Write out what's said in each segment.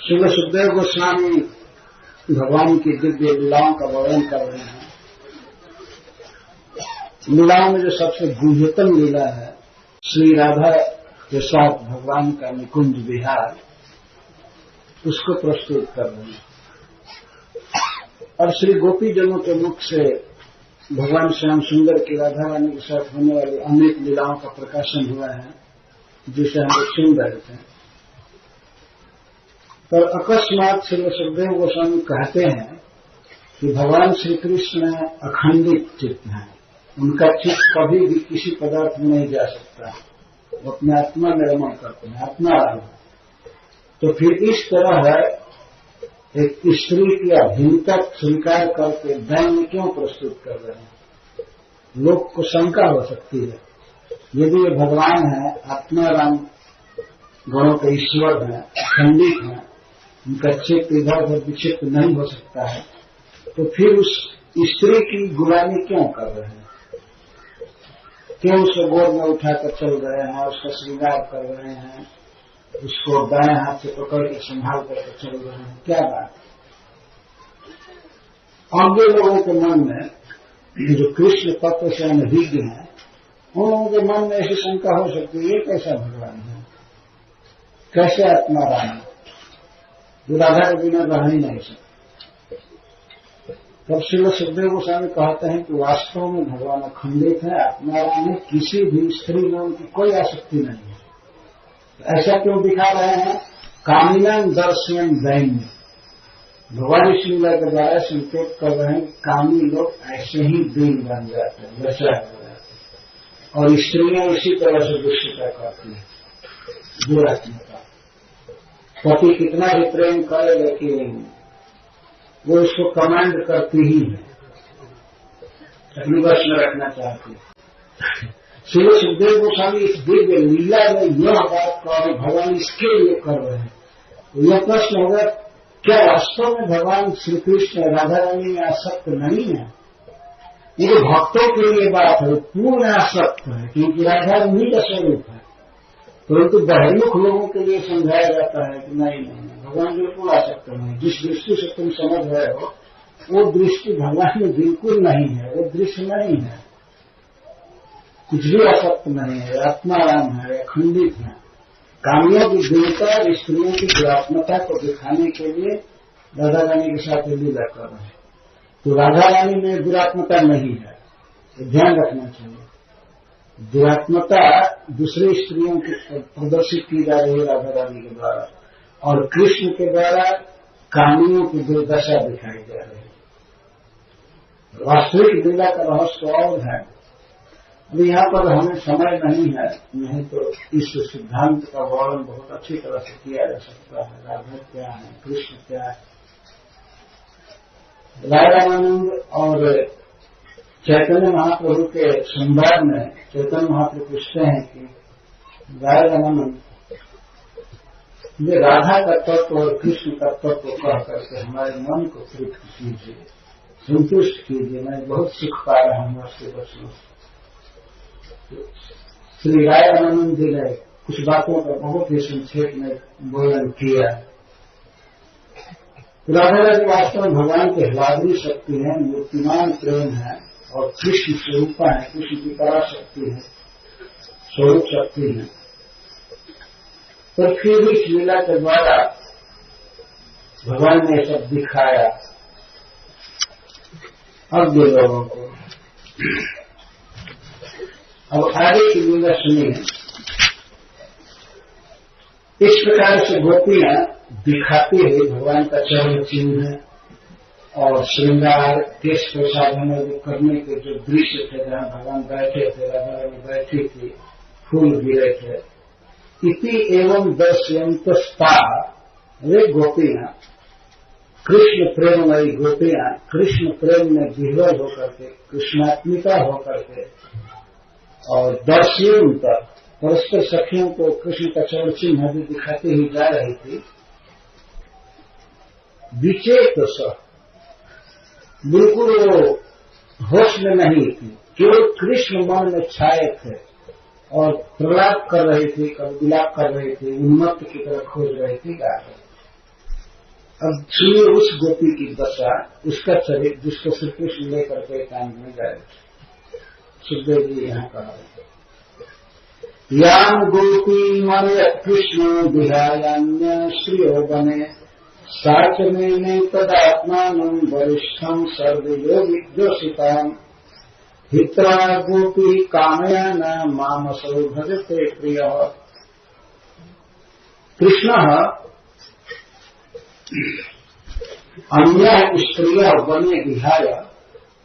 श्री सुखदेव गोस्वामी भगवान की दिव्य लीलाओं का वर्णन कर रहे हैं। लीलाओं में जो सबसे गुह्यतम लीला है श्री राधा के साथ भगवान का निकुंज विहार, उसको प्रस्तुत कर रहे हैं। और श्री गोपी जनों के मुख से भगवान श्याम सुंदर की राधा रानी के साथ होने वाली अनेक लीलाओं का प्रकाशन हुआ है, जिसे हम लोग सुन रहे थे। पर अकस्मात श्री सुखदेव गोस्वामी कहते हैं कि भगवान श्री कृष्ण अखंडित चित्त हैं, उनका चित्त कभी भी किसी पदार्थ में नहीं जा सकता, वो अपने आत्मा में रमण करते हैं, आत्मा राम। तो फिर इस तरह है एक स्त्री की अभिन्नता स्वीकार करके दैन्य क्यों प्रस्तुत कर रहे हैं? लोग को शंका हो सकती है, यदि ये भगवान है, आत्मा राम गुणों के ईश्वर हैं, अखंडित हैं, उनका चित्त इधर उधर विक्षिप्त नहीं हो सकता है, तो फिर उस स्त्री की गुलामी क्यों कर रहे हैं? क्यों उसको गोद में उठाकर चल रहे हैं, उसका श्रृंगार कर रहे हैं, उसको दाएं हाथ से पकड़ के संभाल करके चल रहे हैं? क्या बात? आगे लोगों के मन में जो कृष्ण तत्व से अनभिज्ञ हैं, उन लोगों के मन में ऐसी शंका हो सकती है, ये कैसा भगवान है, कैसे आत्मा राम है, जो राधा के बिना रह ही नहीं सकता। तब श्री सुखदेव गोस्वामी कहते हैं कि वास्तव में भगवान अखंडित है, आत्मा राम में किसी भी स्त्री लोगों की कोई आसक्ति नहीं है। ऐसा क्यों दिखा रहे हैं? कामिनम दर्शन दैन्य, भगवान इस लीला के द्वारा संकेत कर रहे हैं कि कामी लोग ऐसे ही दीन बन जाते हैं, वैसा हो जाते हैं, और स्त्रियां इसी तरह से दुष्टता करती है, दुरात्मता। पति कितना भी प्रेम करे लेकिन वो इसको कमांड करती ही है, अपनी वश में रखना चाहती है। श्री सुखदेव गोस्वामी इस दिव्य लीला में यह बात कर भगवान इसके लिए कर रहे हैं। तो यह प्रश्न होगा, क्या वास्तव में भगवान श्री कृष्ण राधा रानी में आसक्त नहीं है? ये भक्तों के लिए बात है, पूर्ण आसक्त है, क्योंकि राधा उन्हीं का स्वरूप है। परंतु बहिर्मुख लोगों के लिए समझाया जाता है कि नहीं नहीं, भगवान बिल्कुल आसक्त नहीं। जिस दृष्टि से तुम समझ रहे हो वो दृष्टि भगवान में बिल्कुल नहीं है, वो दृश्य नहीं है, कुछ भी आसक्त नहीं है, आत्मा राम है, अखंडित है। कामियों की दृढ़ता और स्त्रियों की दुरात्मता को दिखाने के लिए राधा रानी के साथ लीला कर रहे हैं। तो राधा रानी में दुरात्मता नहीं है, तो ध्यान रखना चाहिए। दुरात्मता दूसरी स्त्रियों की प्रदर्शित की जा रही है राधा रानी के द्वारा, और कृष्ण के द्वारा कामियों की दुर्दशा दिखाई जा रही है। वास्तविक लीला का रहस्य और है, अभी यहाँ पर हमें समय नहीं है, नहीं तो इस सिद्धांत का वर्णन बहुत अच्छी तरह से किया जा सकता है। राधा क्या है, कृष्ण क्या है। रामानंद और चैतन्य महाप्रभु के संवाद में चैतन्य महाप्रभु पूछते हैं कि रामानंद, ये राधा का तत्व और कृष्ण का तत्व कह करके हमारे मन को तृप्त कीजिए, संतुष्ट कीजिए, मैं बहुत सुख पा रहा हूँ आपके वचनों से। श्री रामानंद जी ने कुछ बातों का बहुत ही संक्षेप में वर्णन किया। राधा रानी वास्तव में भगवान की हलादरी शक्ति है, मूर्तिमान प्रेम है, और कृष्ण स्वरूपा है, कृष्ण की परा शक्ति है, स्वरूप शक्ति है। तो फिर इस लीला के द्वारा भगवान ने सब दिखाया अब दो लोगों को। अब आगे की लीला सुनिए। इस प्रकार से गोपियां दिखाती है भगवान का चरण चिन्ह और श्रृंगार, केश प्रसाधन करने के जो दृश्य थे, जहां भगवान बैठे थे, राधा रानी बैठी थी, फूल गिरे थे। इति एवं दर्शयन्तस्ता, वे गोपियां, कृष्ण प्रेममयी गोपियां, कृष्ण प्रेम में विह्वल होकर के, कृष्णात्मिका होकर के, और दर्शयंत परस्पर सखियों को कृष्ण का चरण चिन्ह भी दिखाती हुई जा रही थी। विचेत स, बिल्कुल वो होश में नहीं थी, केवल कृष्ण मन में छाए थे और प्रलाप कर रही थी, कभी विलाप कर रही थी, उन्मत्त की तरह खोज रही थी गा रही। अब सुनिए उस गोपी की दशा, उसका चरित्र जिसको श्री कृष्ण लेकर के एकांत में गए। सुखदेव जी यहाँ कहा, याम गोपी मन कृष्ण विहायान्य श्रियो बने साच में तदात्मान वरिष्ठम सर्वयोगिताम हित्रा गोपी कामया न मामसौ भजते प्रिय। कृष्ण अन्य स्त्रियों बने विहाय,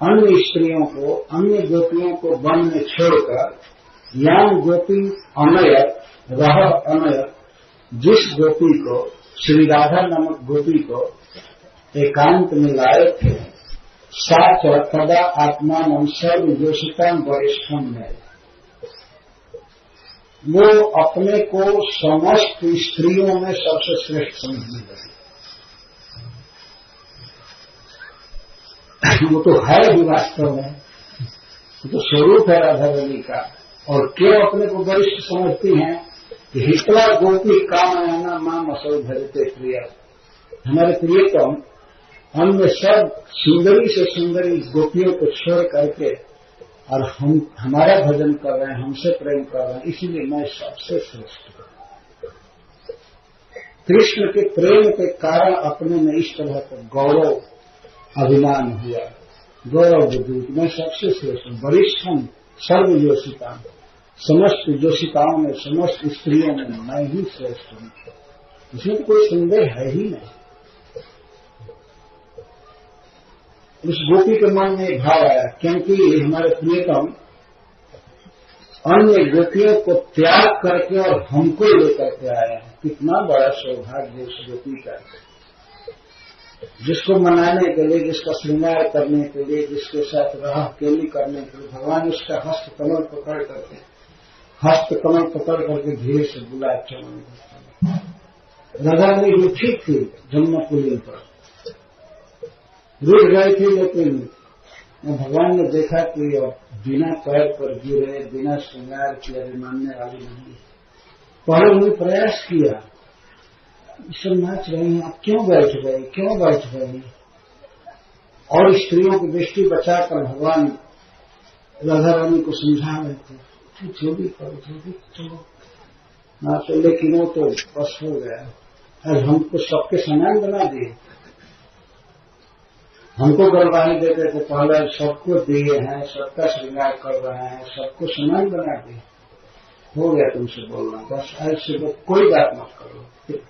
अन्य स्त्रियों को, अन्य गोपियों को वन में छोड़कर, याम गोपी अनय रह अनय, जिस गोपी को, श्री राधा नामक गोपी को एकांत में लाए थे, साच तदा आत्मान सर्व योषिताम वरिष्ठम में, वो अपने को समस्त स्त्रियों में सबसे श्रेष्ठ समझने लगे। वो तो है ही वास्तव में, वो तो स्वरूप है राधा रानी का, और क्यों अपने को वरिष्ठ समझती हैं कि हितला गोपी कामयाना माम असौ भजते प्रिय। हमारे प्रियतम अन्य सब सुंदरी से सुंदरी गोपियों को छोड़ करके और हम हमारा भजन कर रहे हैं, हमसे प्रेम कर रहे हैं, इसीलिए मैं सबसे श्रेष्ठ हूं। कृष्ण के प्रेम के कारण अपने में इस तरह का गौरव अभिमान हुआ, गौरव बुद्धि, मैं सबसे श्रेष्ठ हूं। वरिष्ठम सर्व योषिता, समस्त योषिताओं में, समस्त स्त्रियों में मैं ही श्रेष्ठ हूं, इसमें कोई संदेह है ही नहीं। उस गोपी के मन में भाव आया, क्योंकि हमारे प्रियतम अन्य गोपियों को त्याग करके और हमको लेकर के आया है। कितना बड़ा सौभाग्य उस गोपी का, जिसको मनाने के लिए, जिसका श्रृंगार करने के लिए, जिसके साथ राह केली करने के लिए भगवान उसका हस्त कमल पकड़ करके धीरे से बुलाए चरण। राधा रानी रूठी थी जमुना पुलिन पर, रुक गई थी, लेकिन भगवान ने देखा कि बिना पैर पर गिरे, बिना श्रृंगार किए मानने वाली नहीं। पहले उन्होंने प्रयास किया, सब नाच रही हैं, आप क्यों बैठ गई, और स्त्रियों की दृष्टि बचाकर भगवान राधा रानी को समझा रहे थे, जो भी चलो नाचो, लेकिन वो तो बस हो गया। अब हमको सबके समान बना दिए, हमको गलवाही देते थे, पहले सबको दिए हैं, सबका श्रृंगार कर रहे हैं, सबको समान बना दिए। हो गया तुमसे बोलना, बस ऐसे कोई बात मत करो।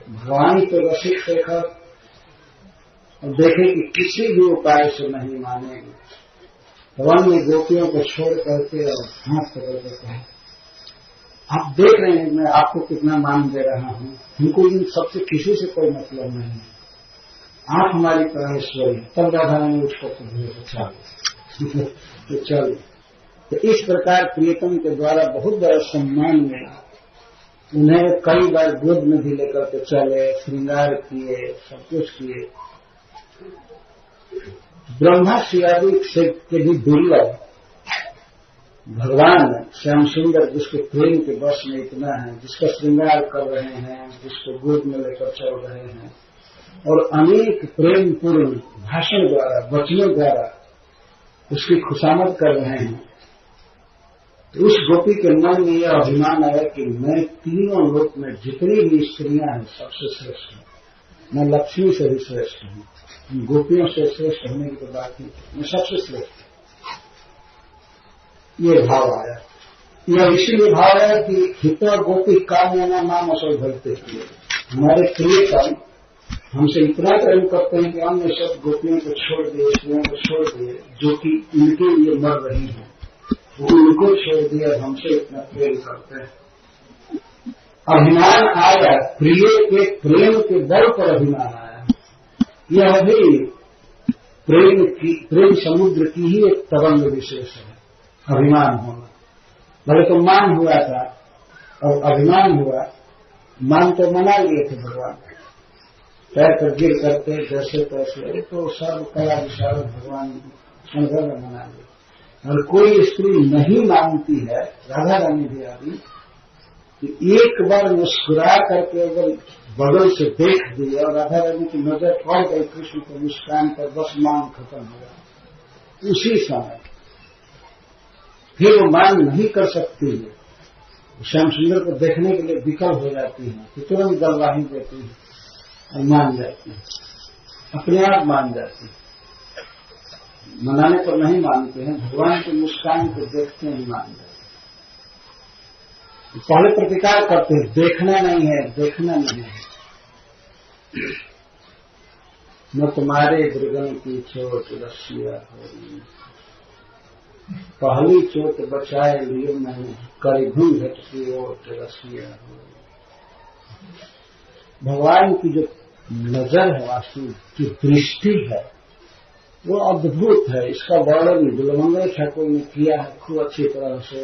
भगवान तो रसिक शेखर, और देखे कि किसी भी उपाय से नहीं मानेंगे। भगवान ने गोपियों को छोड़ करके और हाथ पकड़ कर कहा, आप देख रहे हैं मैं आपको कितना मान दे रहा हूं, हमको इन सबसे किसी से कोई मतलब नहीं है, आप हमारी परमेश्वरी। तब राधा रानी उसको तो चल। तो इस प्रकार प्रियतम के द्वारा बहुत बड़ा सम्मान मिला। उन्हें कई बार गोद में भी लेकर के चले, श्रृंगार किए, सब कुछ किए। ब्रह्मा शियादी से के भी दुर्लभ भगवान श्याम सुंदर, जिसके प्रेम के वश में इतना है, जिसका श्रृंगार कर रहे हैं, जिसको गोद में लेकर चल रहे हैं, और अनेक प्रेम पूर्ण भाषण द्वारा, वचनों द्वारा उसकी खुशामद कर रहे हैं। तो उस गोपी के मन में यह अभिमान आया कि मैं तीनों लोक में जितनी भी स्त्रियां हैं सबसे श्रेष्ठ हूं, मैं लक्ष्मी से भी श्रेष्ठ हूं, गोपियों से श्रेष्ठ होने की तो बात नहीं, मैं सबसे श्रेष्ठ हूं। ये भाव आया। यह इसीलिए भाव आया कि हितवा गोपी कामयाना नाम असर भरते हुए हमारे प्रियतम हमसे इतना प्रेम करते हैं कि अन्य सब गोपियों को छोड़ दिए, स्त्रियों को छोड़ दिए, जो कि इनके लिए मर रही हैं, वो उनको छोड़ दिया, हमसे इतना प्रेम करते हैं। अभिमान आया, प्रिय के प्रेम के बल पर अभिमान आया। यह भी प्रेम समुद्र की ही एक तरंग विशेष है, अभिमान होना। भले तो मान हुआ था और अभिमान हुआ, मान तो मना लिए थे भगवान, पैर पर गिर करके जैसे तैसे, तो सर्व कला विशाल भगवान संघर्ष में मना लिया। और कोई स्त्री नहीं मानती है, राधा रानी भी आदि, कि एक बार मुस्कुरा करके अगर बगल से देख दिए और राधा रानी की नजर पड़ गई कृष्ण को मुस्कान पर, बस मान खत्म हो गया उसी समय। फिर वो मान नहीं कर सकती है, श्याम सुंदर को देखने के लिए विकल हो जाती है, तो तुरंत गलवाही देती है और मान जाती है, अपने आप मान जाती है। मनाने पर नहीं मानते हैं, भगवान की मुस्कान को देखते हैं मान जाते हैं। पहले प्रतिकार करते हैं, देखना नहीं है, देखना नहीं है। न तुम्हारे दुर्गन की चोट रसिया हो, पहली चोट बचाए लियो मैंने, करी घूंघट की ओट रसिया हो। भगवान की जो नजर है, वास्तु की दृष्टि है, वो अद्भुत है। इसका वर्णन बिल्वमंगल ठाकुर ने किया है खूब अच्छी तरह से,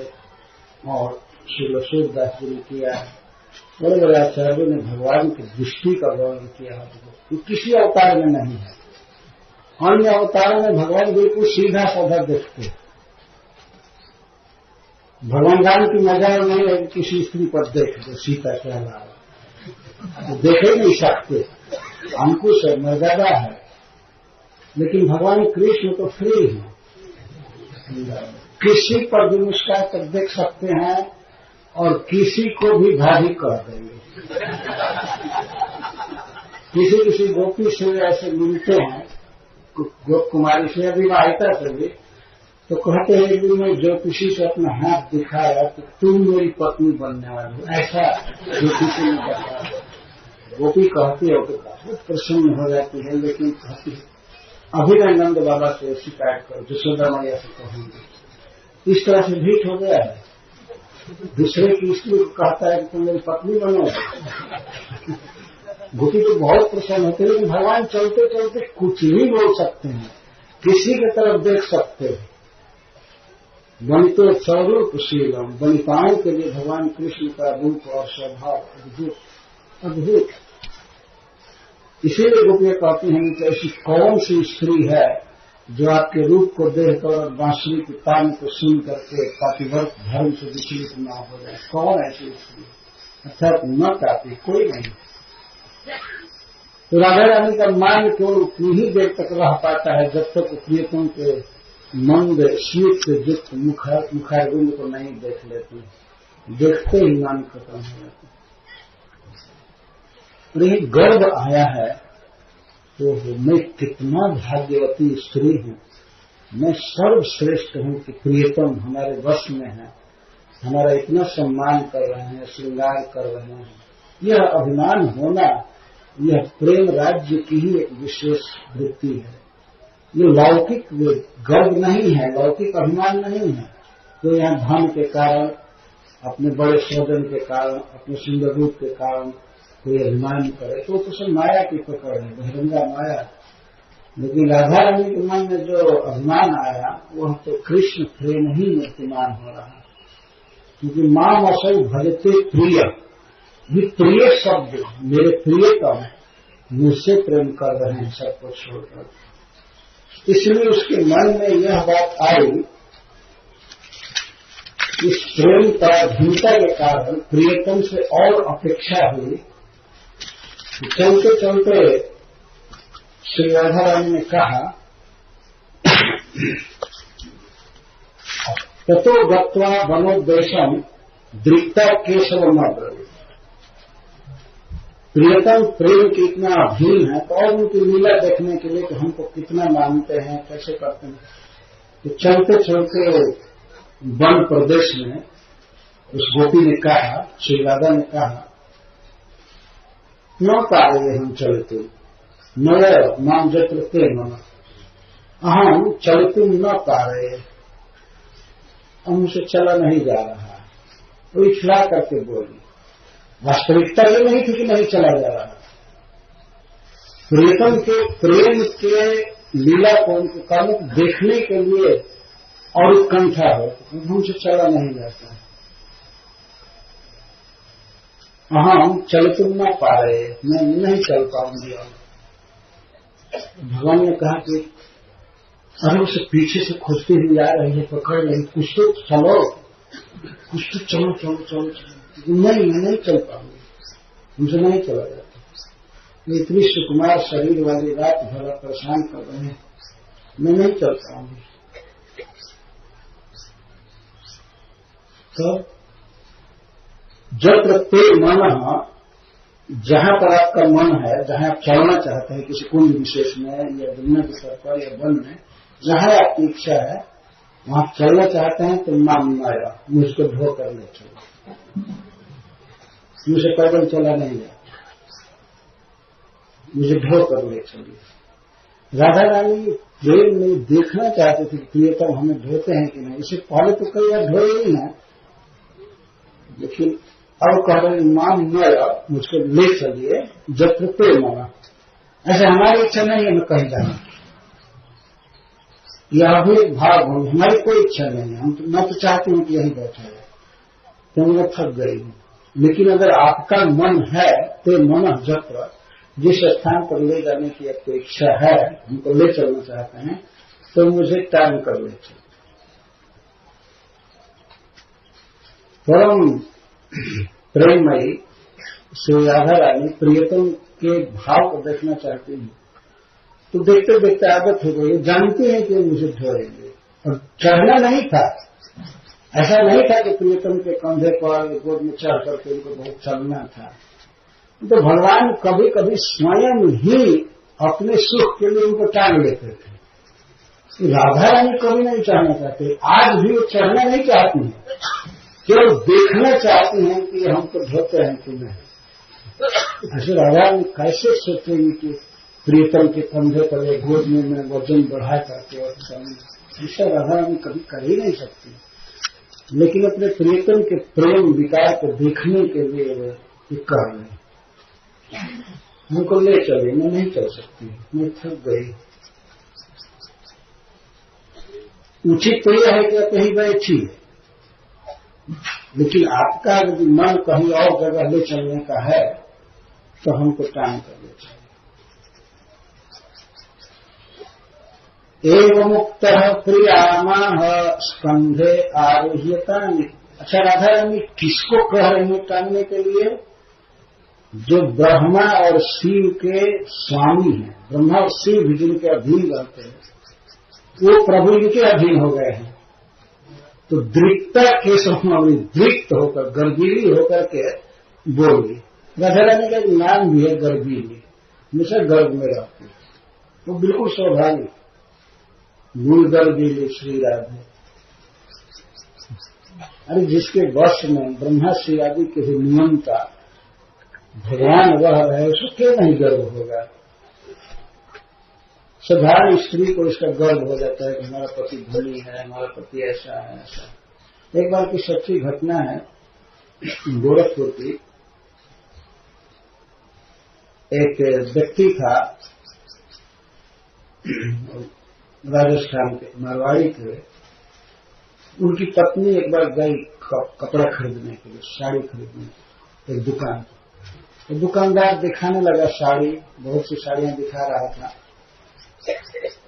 और श्री सूरदास जी ने किया है। बड़े बड़े आचार्यों ने भगवान की दृष्टि का वर्णन किया है, तो किसी अवतार में नहीं है। अन्य अवतारों में भगवान बिल्कुल सीधा साधा देखते। भगवान राम की नजर नहीं है किसी स्त्री पर देख दो, सीता के अलावा तो देख ही नहीं सकते, अंकुश है, मर्यादा है। लेकिन भगवान कृष्ण तो फ्री है, किसी पर भी मुस्कान कर देख सकते हैं और किसी को भी भारी कर देंगे। किसी गोपी से ऐसे मिलते हैं, गोप कुमारी से या विवाहिता से भी, तो कहते हैं कि मैं ज्योतिषी से अपना हाथ दिखाया तो तुम मेरी पत्नी बनने वाली हो, ऐसा ज्योतिषी ने बताया। गोपी कहती है तो बहुत प्रसन्न हो जाती है, लेकिन कहती है अभिनंद बाबा से शिकायत करो, जसोदा मैया से कहेंगे। इस तरह से भेंट हो गया है। दूसरे की स्त्री को कहता है कि तुम मेरी पत्नी बनो। गोपी तो बहुत प्रसन्न होती है, लेकिन भगवान चलते चलते कुछ भी बोल सकते हैं, किसी की तरफ देख सकते हैं। बनितो स्वरूप शीलम, बनिताओं के लिए भगवान कृष्ण का रूप और स्वभाव अद्भुत अद्भुत। इसीलिए गोपियां कहती हैं कि ऐसी कौन सी स्त्री है जो आपके रूप को देखकर और बांसुरी की तान को सुन करके पातिव्रत धर्म से विचलित न हो जाए। कौन ऐसी स्त्री? अर्थात न चाहती कोई नहीं। तो राधा रानी का मान केवल उतनी ही देर तक रह पाता है जब तक प्रियतम के मंद शीत से युक्त मुखारविंद को नहीं देख लेती। देखते ही मान खत्म हो जाता। यही गर्व आया है तो मैं कितना भाग्यवती स्त्री हूँ, मैं सर्वश्रेष्ठ हूँ कि प्रियतम हमारे वश में है, हमारा इतना सम्मान कर रहे हैं, श्रृंगार कर रहे हैं। यह अभिमान होना, यह प्रेम राज्य की ही एक विशेष वृत्ति है। ये लौकिक गर्व नहीं है, लौकिक अभिमान नहीं है। तो यहाँ धन के कारण, अपने बड़े स्वजन के कारण, अपने सुंदर रूप के कारण कोई अभिमान करे तो सब माया की पकड़ है, बहिरंगा माया। लेकिन राधा रानी के मन में जो अभिमान आया वह तो कृष्ण प्रेम ही मूर्तिमान हो रहा है। क्योंकि माम असौ भजते प्रिय, ये प्रिय शब्द मेरे प्रियतम मुझसे प्रेम कर रहे हैं सबको छोड़कर। इसलिए उसके मन में यह बात आई, इस प्रेम का भिन्नता के कारण प्रियतम से और अपेक्षा हुई। चलते चलते श्री राधा रानी ने कहा ततो गत्वा वनोद्देशम दृप्ता केशव मद्र। प्रियतम प्रेम की इतना अधीन है तो और उनकी लीला देखने के लिए तो हमको कितना मानते हैं, कैसे करते हैं। तो चलते चलते वन प्रदेश में उस गोपी ने कहा, श्री राधा ने कहा न कार्य हम चलते नय नाम जत्रते मन अहम चलते न कार्य, हमसे चला नहीं जा रहा। तो इछला करके बोली, वास्तविकता ये नहीं थी कि नहीं चला जा रहा। प्रियतम के प्रेम के लीला को उनके कर्म देखने के लिए और उत्कंठा हो, हमसे चला नहीं जाता। हम चल तुम न पा रहे, मैं नहीं चल पाऊंगी। भगवान ने कहा कि अरे उसे पीछे से खोजती हुई आ रही है, पकड़ रही, कुछ तो चलो, कुछ तो चलो चलो चलो चलो। नहीं, मैं नहीं चल पाऊंगी, मुझे नहीं चला जाता। इतनी सुकुमार शरीर वाली रात भरा परेशान कर रहे हैं, मैं नहीं चल पाऊंगी। तो जब ते मन, जहां पर आपका मन है, जहां आप चलना चाहते हैं किसी कुंड विशेष में या दुनिया के स्तर पर या वन में, जहां आपकी इच्छा है वहां चलना चाहते हैं तो माम माया मुझको ढो कर ले चलो। मुझे पैदल चला नहीं जाता, मुझे ढो कर ले चलिए। राधा रानी प्रेम में देखना चाहते थे प्रियतम हमें ढोते हैं कि नहीं। इससे पहले तो कई बार ढोए ही है, लेकिन अब कह रहे माम माया मुझको ले चलिए जब प्रेम माना। ऐसे हमारी इच्छा नहीं है मैं कहीं जाने की, यह भी भाव होंगे, हमारी कोई इच्छा नहीं है। मैं तो चाहती हूँ कि यही बैठा है, क्योंकि मैं थक गई हूँ। लेकिन अगर आपका मन है तो मन जत्र जिस स्थान पर ले जाने की आपको इच्छा है, हमको ले चलना चाहते हैं, तो मुझे टाइम कर ले चलो। परम प्रेममयी श्री राधा रानी प्रियतम के भाव को देखना चाहती हैं, तो देखते देखते आदत हो गई, जानती है कि मुझे ढोएंगे। और चढ़ना नहीं था, ऐसा नहीं था कि प्रियतम के कंधे पर गोद में चढ़ करके उनको बहुत चलना था। तो भगवान कभी कभी स्वयं ही अपने सुख के लिए उनको टांग लेते थे। राधा रानी कभी नहीं चढ़ना चाहते, आज भी वो चढ़ना नहीं चाहती हैं, केवल देखना चाहती हैं कि हमको ढोते हैं कि नहीं। ऐसे राधा रानी कैसे सोचेंगी कि प्रियतम के कंधे पर या गोद में मैं वजन बढ़ा करके और ऐसा राधा रानी कभी कर ही नहीं सकती। लेकिन अपने प्रियतम के प्रेम विकार को देखने के लिए वे कर रहे हैं, हमको ले चले, मैं नहीं चल सकती, मैं थक गई। उचित तो यह है कि आप कहीं बैठी, लेकिन आपका यदि मन कहीं और जगह ले चलने का है तो हमको टाइम कर ले चले। एवं मुक्त प्रियामाह स्कंधे आरोह्यता। अच्छा, राधा रानी किसको कह रही है टांगने के लिए? जो ब्रह्मा और शिव के स्वामी हैं, ब्रह्मा और शिव जिनके अधीन रहते हैं, वो प्रभु इनके अधीन हो गए हैं। तो दृक्ता के समय दृक्त होकर गर्भीली होकर के बोली। राधा रानी का एक नाम भी है गर्भीली, हमेशा गर्भ में रहती है, वो बिल्कुल स्वाभाविक मूल गर्भीली श्री राधे। अरे जिसके वश में ब्रह्मा श्री आदि के भी नियंता भगवान वह रहे, उसको क्यों नहीं गर्व होगा? साधारण स्त्री को इसका गर्व हो जाता है कि हमारा पति धनी है, हमारा पति ऐसा है ऐसा। एक बार की सच्ची घटना है, गोरखपुर की एक व्यक्ति था, राजस्थान के मारवाड़ी थे। उनकी पत्नी एक बार गई कपड़ा खरीदने के लिए, साड़ी खरीदने एक दुकान। तो दुकानदार दिखाने लगा साड़ी, बहुत सी साड़ियां दिखा रहा था,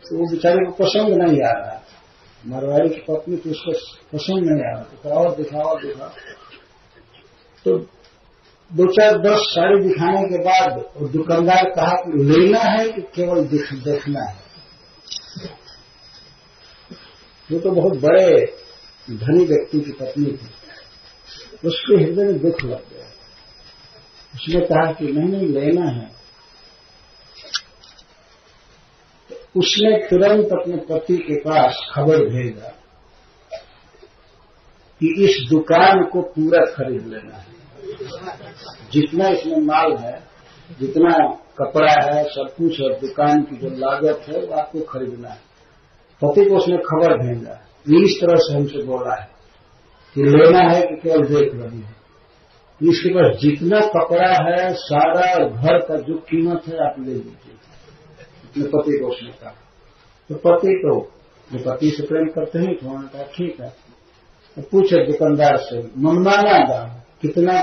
तो वो बेचारे को पसंद नहीं आ रहा था। मारवाड़ी की पत्नी तो उसको पसंद नहीं आ रहा था, तो और दिखाओ। तो 2-4-10 साड़ी दिखाने के बाद वो दुकानदार कहा कि लेना है कि केवल देखना है। वो तो बहुत बड़े धनी व्यक्ति की पत्नी थी, उसके हृदय में दुख लग गया। उसने कहा कि नहीं लेना है। उसने तुरंत अपने पति के पास खबर भेजा कि इस दुकान को पूरा खरीद लेना है, जितना इसमें माल है, जितना कपड़ा है, सब कुछ, और दुकान की जो लागत है वो आपको खरीदना है। पति को उसने खबर भेजा, इस तरह से हमसे बोला है कि लेना है कि केवल देख रही है। इसके पास जितना कपड़ा है, सारा घर का जो कीमत है आप ले लीजिए, अपने पति को उसने कहा। तो पति को जो पति से प्रेम करते हैं तो उन्होंने कहा ठीक है। तो पूछे दुकानदार से, मनमाना दाम कितना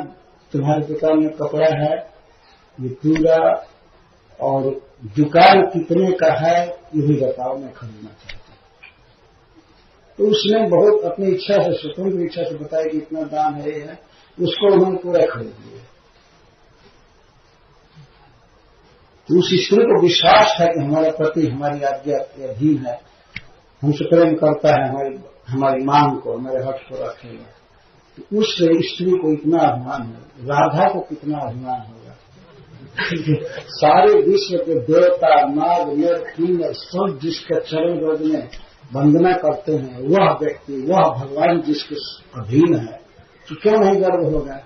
तुम्हारी दुकान में कपड़ा है ये पूरा, और दुकान कितने का है ये भी बताओ, मैं खरीदना चाहता हूँ। तो उसने बहुत अपनी इच्छा से, स्वतंत्र इच्छा से बताया कि इतना दाम है, ये है। उसको उन्होंने पूरा खरीद लिया। तो उस स्त्री को विश्वास है कि हमारा पति हमारी आज्ञा के अधीन है, हमसे प्रेम करता है, हमारी मांग को, हमारे हट को रखेगा। तो उस स्त्री को इतना अभिमान है, राधा को कितना अभिमान होगा। सारे विश्व के देवता, नाग, नर, किन्नर सब जिसके चरण रज में वंदना करते हैं, वह व्यक्ति, वह भगवान जिसके अधीन है, तो क्यों नहीं गर्व होगा।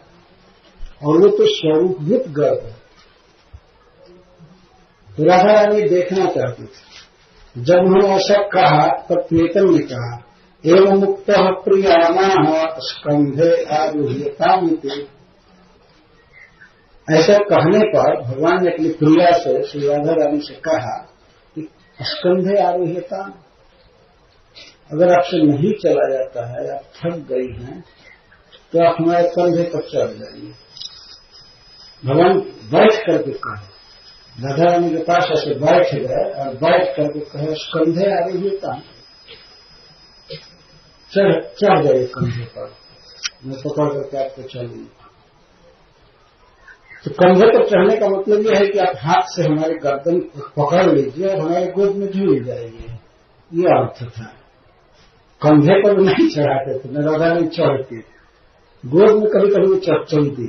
और वो तो स्वरूपभूत गर्व है। तो राधा रानी देखना चाहती थी। जब उन्होंने ऐसा कहा तब प्रियतम ने कहा, एवं मुक्त प्रियामाह स्कंधे आरुह्यताम। ऐसा कहने पर भगवान ने अपनी प्रिया से, श्री राधा रानी से कहा कि स्कंधे आरुह्यताम, अगर आपसे नहीं चला जाता है, आप थक गई हैं, तो आप हमारे कंधे पर चढ़ जाइए। भगवान बैठ करके कहे, राधा रानी के पास ऐसे बैठ गए और बैठ करके कहे, स्कंधे आरुह्यताम, चढ़ जाइए कंधे पर, मैं पकड़ करके आपको चलूंगी। तो कंधे पर चढ़ने का मतलब यह है कि आप हाथ से हमारे गर्दन पकड़ लीजिए और हमारे गोद में झूल जाइए, ये अर्थ था। कंधे पर नहीं चढ़ाते थे, न राधा रानी चढ़ती, गोद में कभी कभी चलती थी।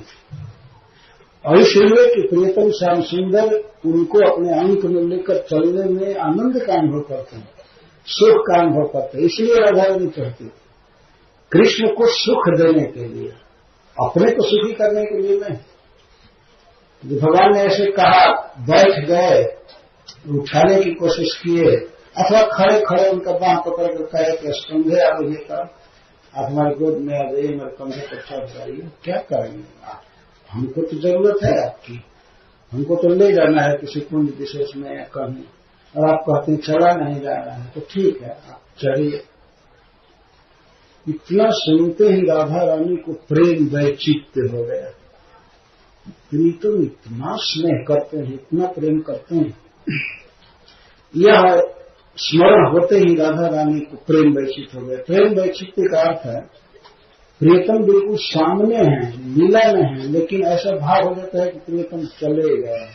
और इसलिए कि प्रियतम श्याम सुंदर उनको अपने अंक में लेकर चलने में आनंद का अनुभव करते हैं, सुख का अनुभव करते हैं, इसलिए राधा रानी चढ़ती। कृष्ण को सुख देने के लिए, अपने को सुखी करने के लिए नहीं। भगवान ने ऐसे कहा, बैठ गए, उठाने की कोशिश किए, अथवा खड़े खड़े उनका बांह पकड़ कर कहे कि स्कंधे आरुह्यताम, आप हमारे गोद में आ जाइए, हमारे कंधे पर चढ़ जाइए। क्या करेंगे आप? हमको तो जरूरत है आपकी, हमको तो ले जाना है किसी कुंज विशेष में या कहीं, और आप कहते हैं चला नहीं जा रहा है, तो ठीक है आप चढ़िए। इतना सुनते ही राधा रानी को प्रेम वैचित्य हो गया। प्रीतम इतना स्नेह करते हैं, इतना प्रेम करते हैं, यह स्मरण होते ही राधा रानी को प्रेम वैचित्य हो गया। प्रेम वैचित्य का अर्थ है प्रियतम बिल्कुल सामने है, मिला नहीं है, लेकिन ऐसा भाव हो जाता है कि प्रियतम चले गए।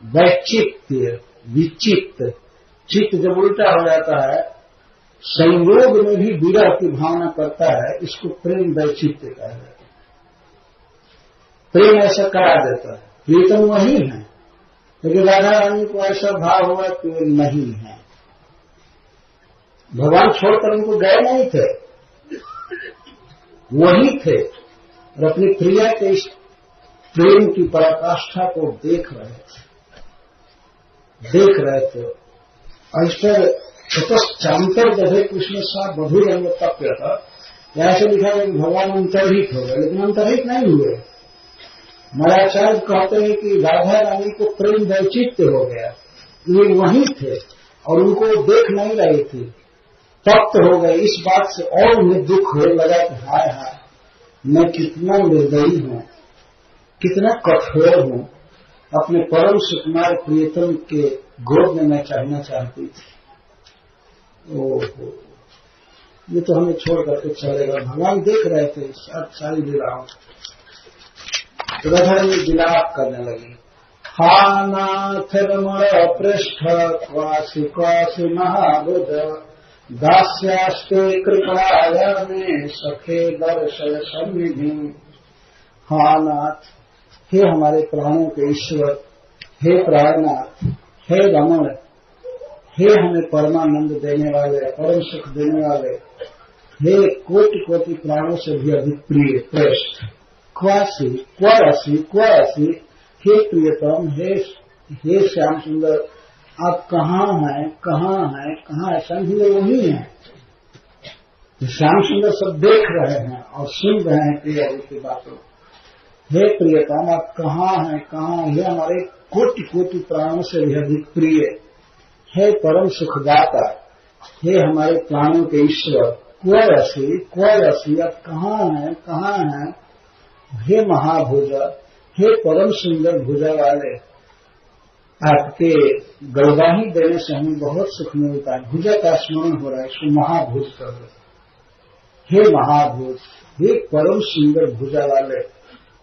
वैचित्य, विचित्त, चित्त जब उल्टा हो जाता है, संयोग में भी विरह की भावना करता है, इसको प्रेम वैचित्य कहा जाता है। प्रेम ऐसा करा देता है, प्रियतम वही है, लेकिन राधा रानी को ऐसा भाव हुआ कि वे नहीं है। भगवान छोड़कर उनको गए नहीं थे, वही थे, और अपनी प्रिया के इस प्रेम की पराकाष्ठा को देख रहे थे। और इस पर तपश्चांतर जैसे कृष्ण सा बधुर रंग तप्य था, ऐसे लिखा गया कि भगवान अंतर्हित हो गए, लेकिन अंतर्हित नहीं हुए। महाराचार्य कहते हैं कि राधा रानी को प्रेम वैचित्य हो गया, वे वहीं थे और उनको देख नहीं रहे थे, तप्त हो गए। इस बात से और उन्हें दुख हो लगा कि हाय हाय, मैं कितना निर्दयी हूँ, कितना कठोर हूँ, अपने परम सुकुमार प्रियतम के गोद में मैं चढ़ना चाहती थी। ओहो, ये तो हमें छोड़ करके चलेगा। भगवान देख रहे थे सारी लीलाओं। तो राधा रानी विलाप करने लगी, हा नाथ रमण पृष्ठ क्वासी क्वासी महाबुध दास्यास्ते कृपया में सखे दर्शय सन्निधि। हा नाथ, हे हमारे प्राणों के ईश्वर, हे प्राणनाथ, हे रमण, हे हमें परमानंद देने वाले, परम सुख देने वाले, हे कोटि कोटि प्राणों से भी अधिक प्रिय पृष्ठ, क्वासी क्वासी क्वासी, हे प्रियतम, हे श्याम सुंदर, आप कहाँ हैं, कहाँ हैं, कहाँ है? श्याम सुंदर वही है। श्याम सुंदर सब देख रहे हैं और सुन रहे हैं प्रिया की बातों। हे प्रियतम, आप कहाँ हैं, कहाँ? हे हमारे कोटि कोटि प्राणों से भी अधिक प्रिय, हे परम सुखदाता, हे हमारे प्राणों के ईश्वर, क्वरसी क्वरसी, आप कहाँ हैं, कहाँ हैं? हे महाभुजा, हे परम सुंदर भुजा वाले, आपके गौदाही देने से हमें बहुत सुख मिलता है। भुजा का स्मरण हो रहा है, इसको महाभुज कर दो। हे महाभुज, हे परम सुंदर भुजा वाले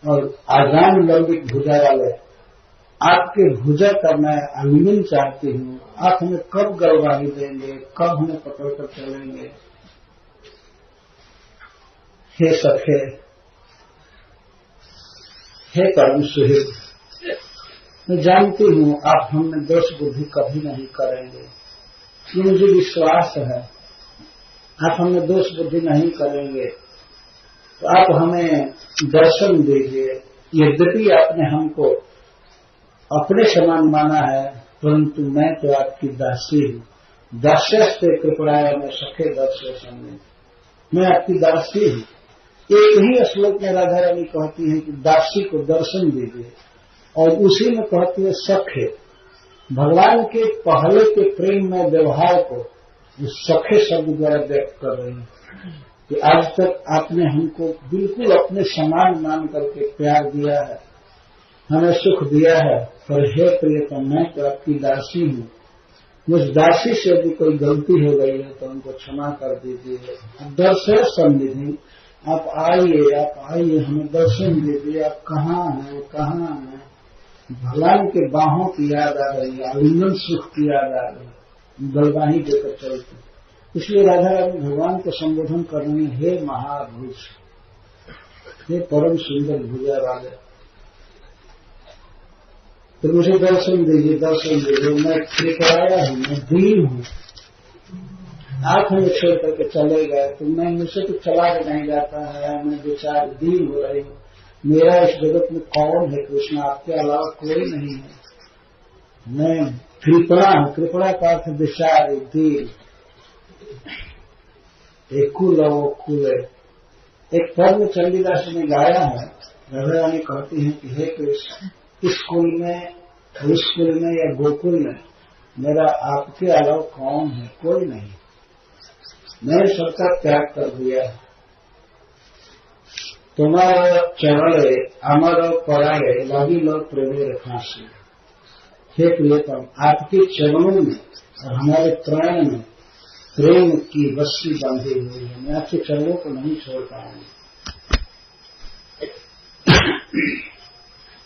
और आजान लंबित भुजा वाले, आपके भुजा का मैं आलिंगन चाहती हूँ। आप हमें कब गलवाही देंगे, कब हमें पकड़कर चलेंगे। हे सखे, हे परम सुहृद, मैं जानती हूँ आप हमें दोष बुद्धि कभी नहीं करेंगे, ये मुझे विश्वास है। आप हमें दोष बुद्धि नहीं करेंगे, तो आप हमें दर्शन दीजिए। यद्यपि आपने हमको अपने समान माना है, परंतु मैं तो आपकी दासी हूँ। दास्यस्ते कृपणाय में सखे दर्शन, मैं आपकी दासी हूँ। एक ही श्लोक में राधा रानी कहती है कि दासी को दर्शन दीजिए, और उसी में कहती है सखे। भगवान के पहले के प्रेम में व्यवहार को उस सखे शब्द द्वारा व्यक्त कर रहे हैं कि आज तक आपने हमको बिल्कुल अपने समान मान करके प्यार दिया है, हमें सुख दिया है, पर हे प्रियतम, मैं तो आपकी दासी हूँ। मुझ दासी से यदि कोई गलती हो गई है तो हमको क्षमा कर दीजिए। दर्शन सन्निधि, आप आइए, हमें दर्शन दीजिए। आप कहाँ हैं, कहाँ हैं। भगवान के बाहों की याद आ रही है, आलिंगन सुख की याद आ रही है, गलवाही देकर चलते। इसलिए राधा रानी भगवान को संबोधन कर रही है, हे महाभुज, हे परम सुंदर भुजा वाले, तो मुझे दर्शन दीजिए। मैं कृपया हूँ, मैं दीन हूँ। आप हमें छोड़ करके चले गए तो मैं मुझसे तो चला के नहीं जाता है, मैं बेचार दीन हो रही हूँ। मेरा इस जगत में कौन है कृष्ण, आपके अलावा कोई नहीं है। मैं कृपणा हूँ, कृपणा का अर्थ विचार, दीन। एक कुल वो कुल है। एक पद में चंडीदास ने गाया है, राधा रानी कहती है कि हे कृष्ण, इस कुल में, उस कुल में या गोकुल में मेरा आपके अलावा कौन है, कोई नहीं। मैंने सबका त्याग कर दिया है। तुम्हारा चरण अमर पराये लगी लो प्रेमे फांसी। हे प्रियतम, आपके चरणों में और हमारे प्राण में प्रेम की रस्सी बांधी हुई है। मैं आपके चरणों को नहीं छोड़ पाऊंगी।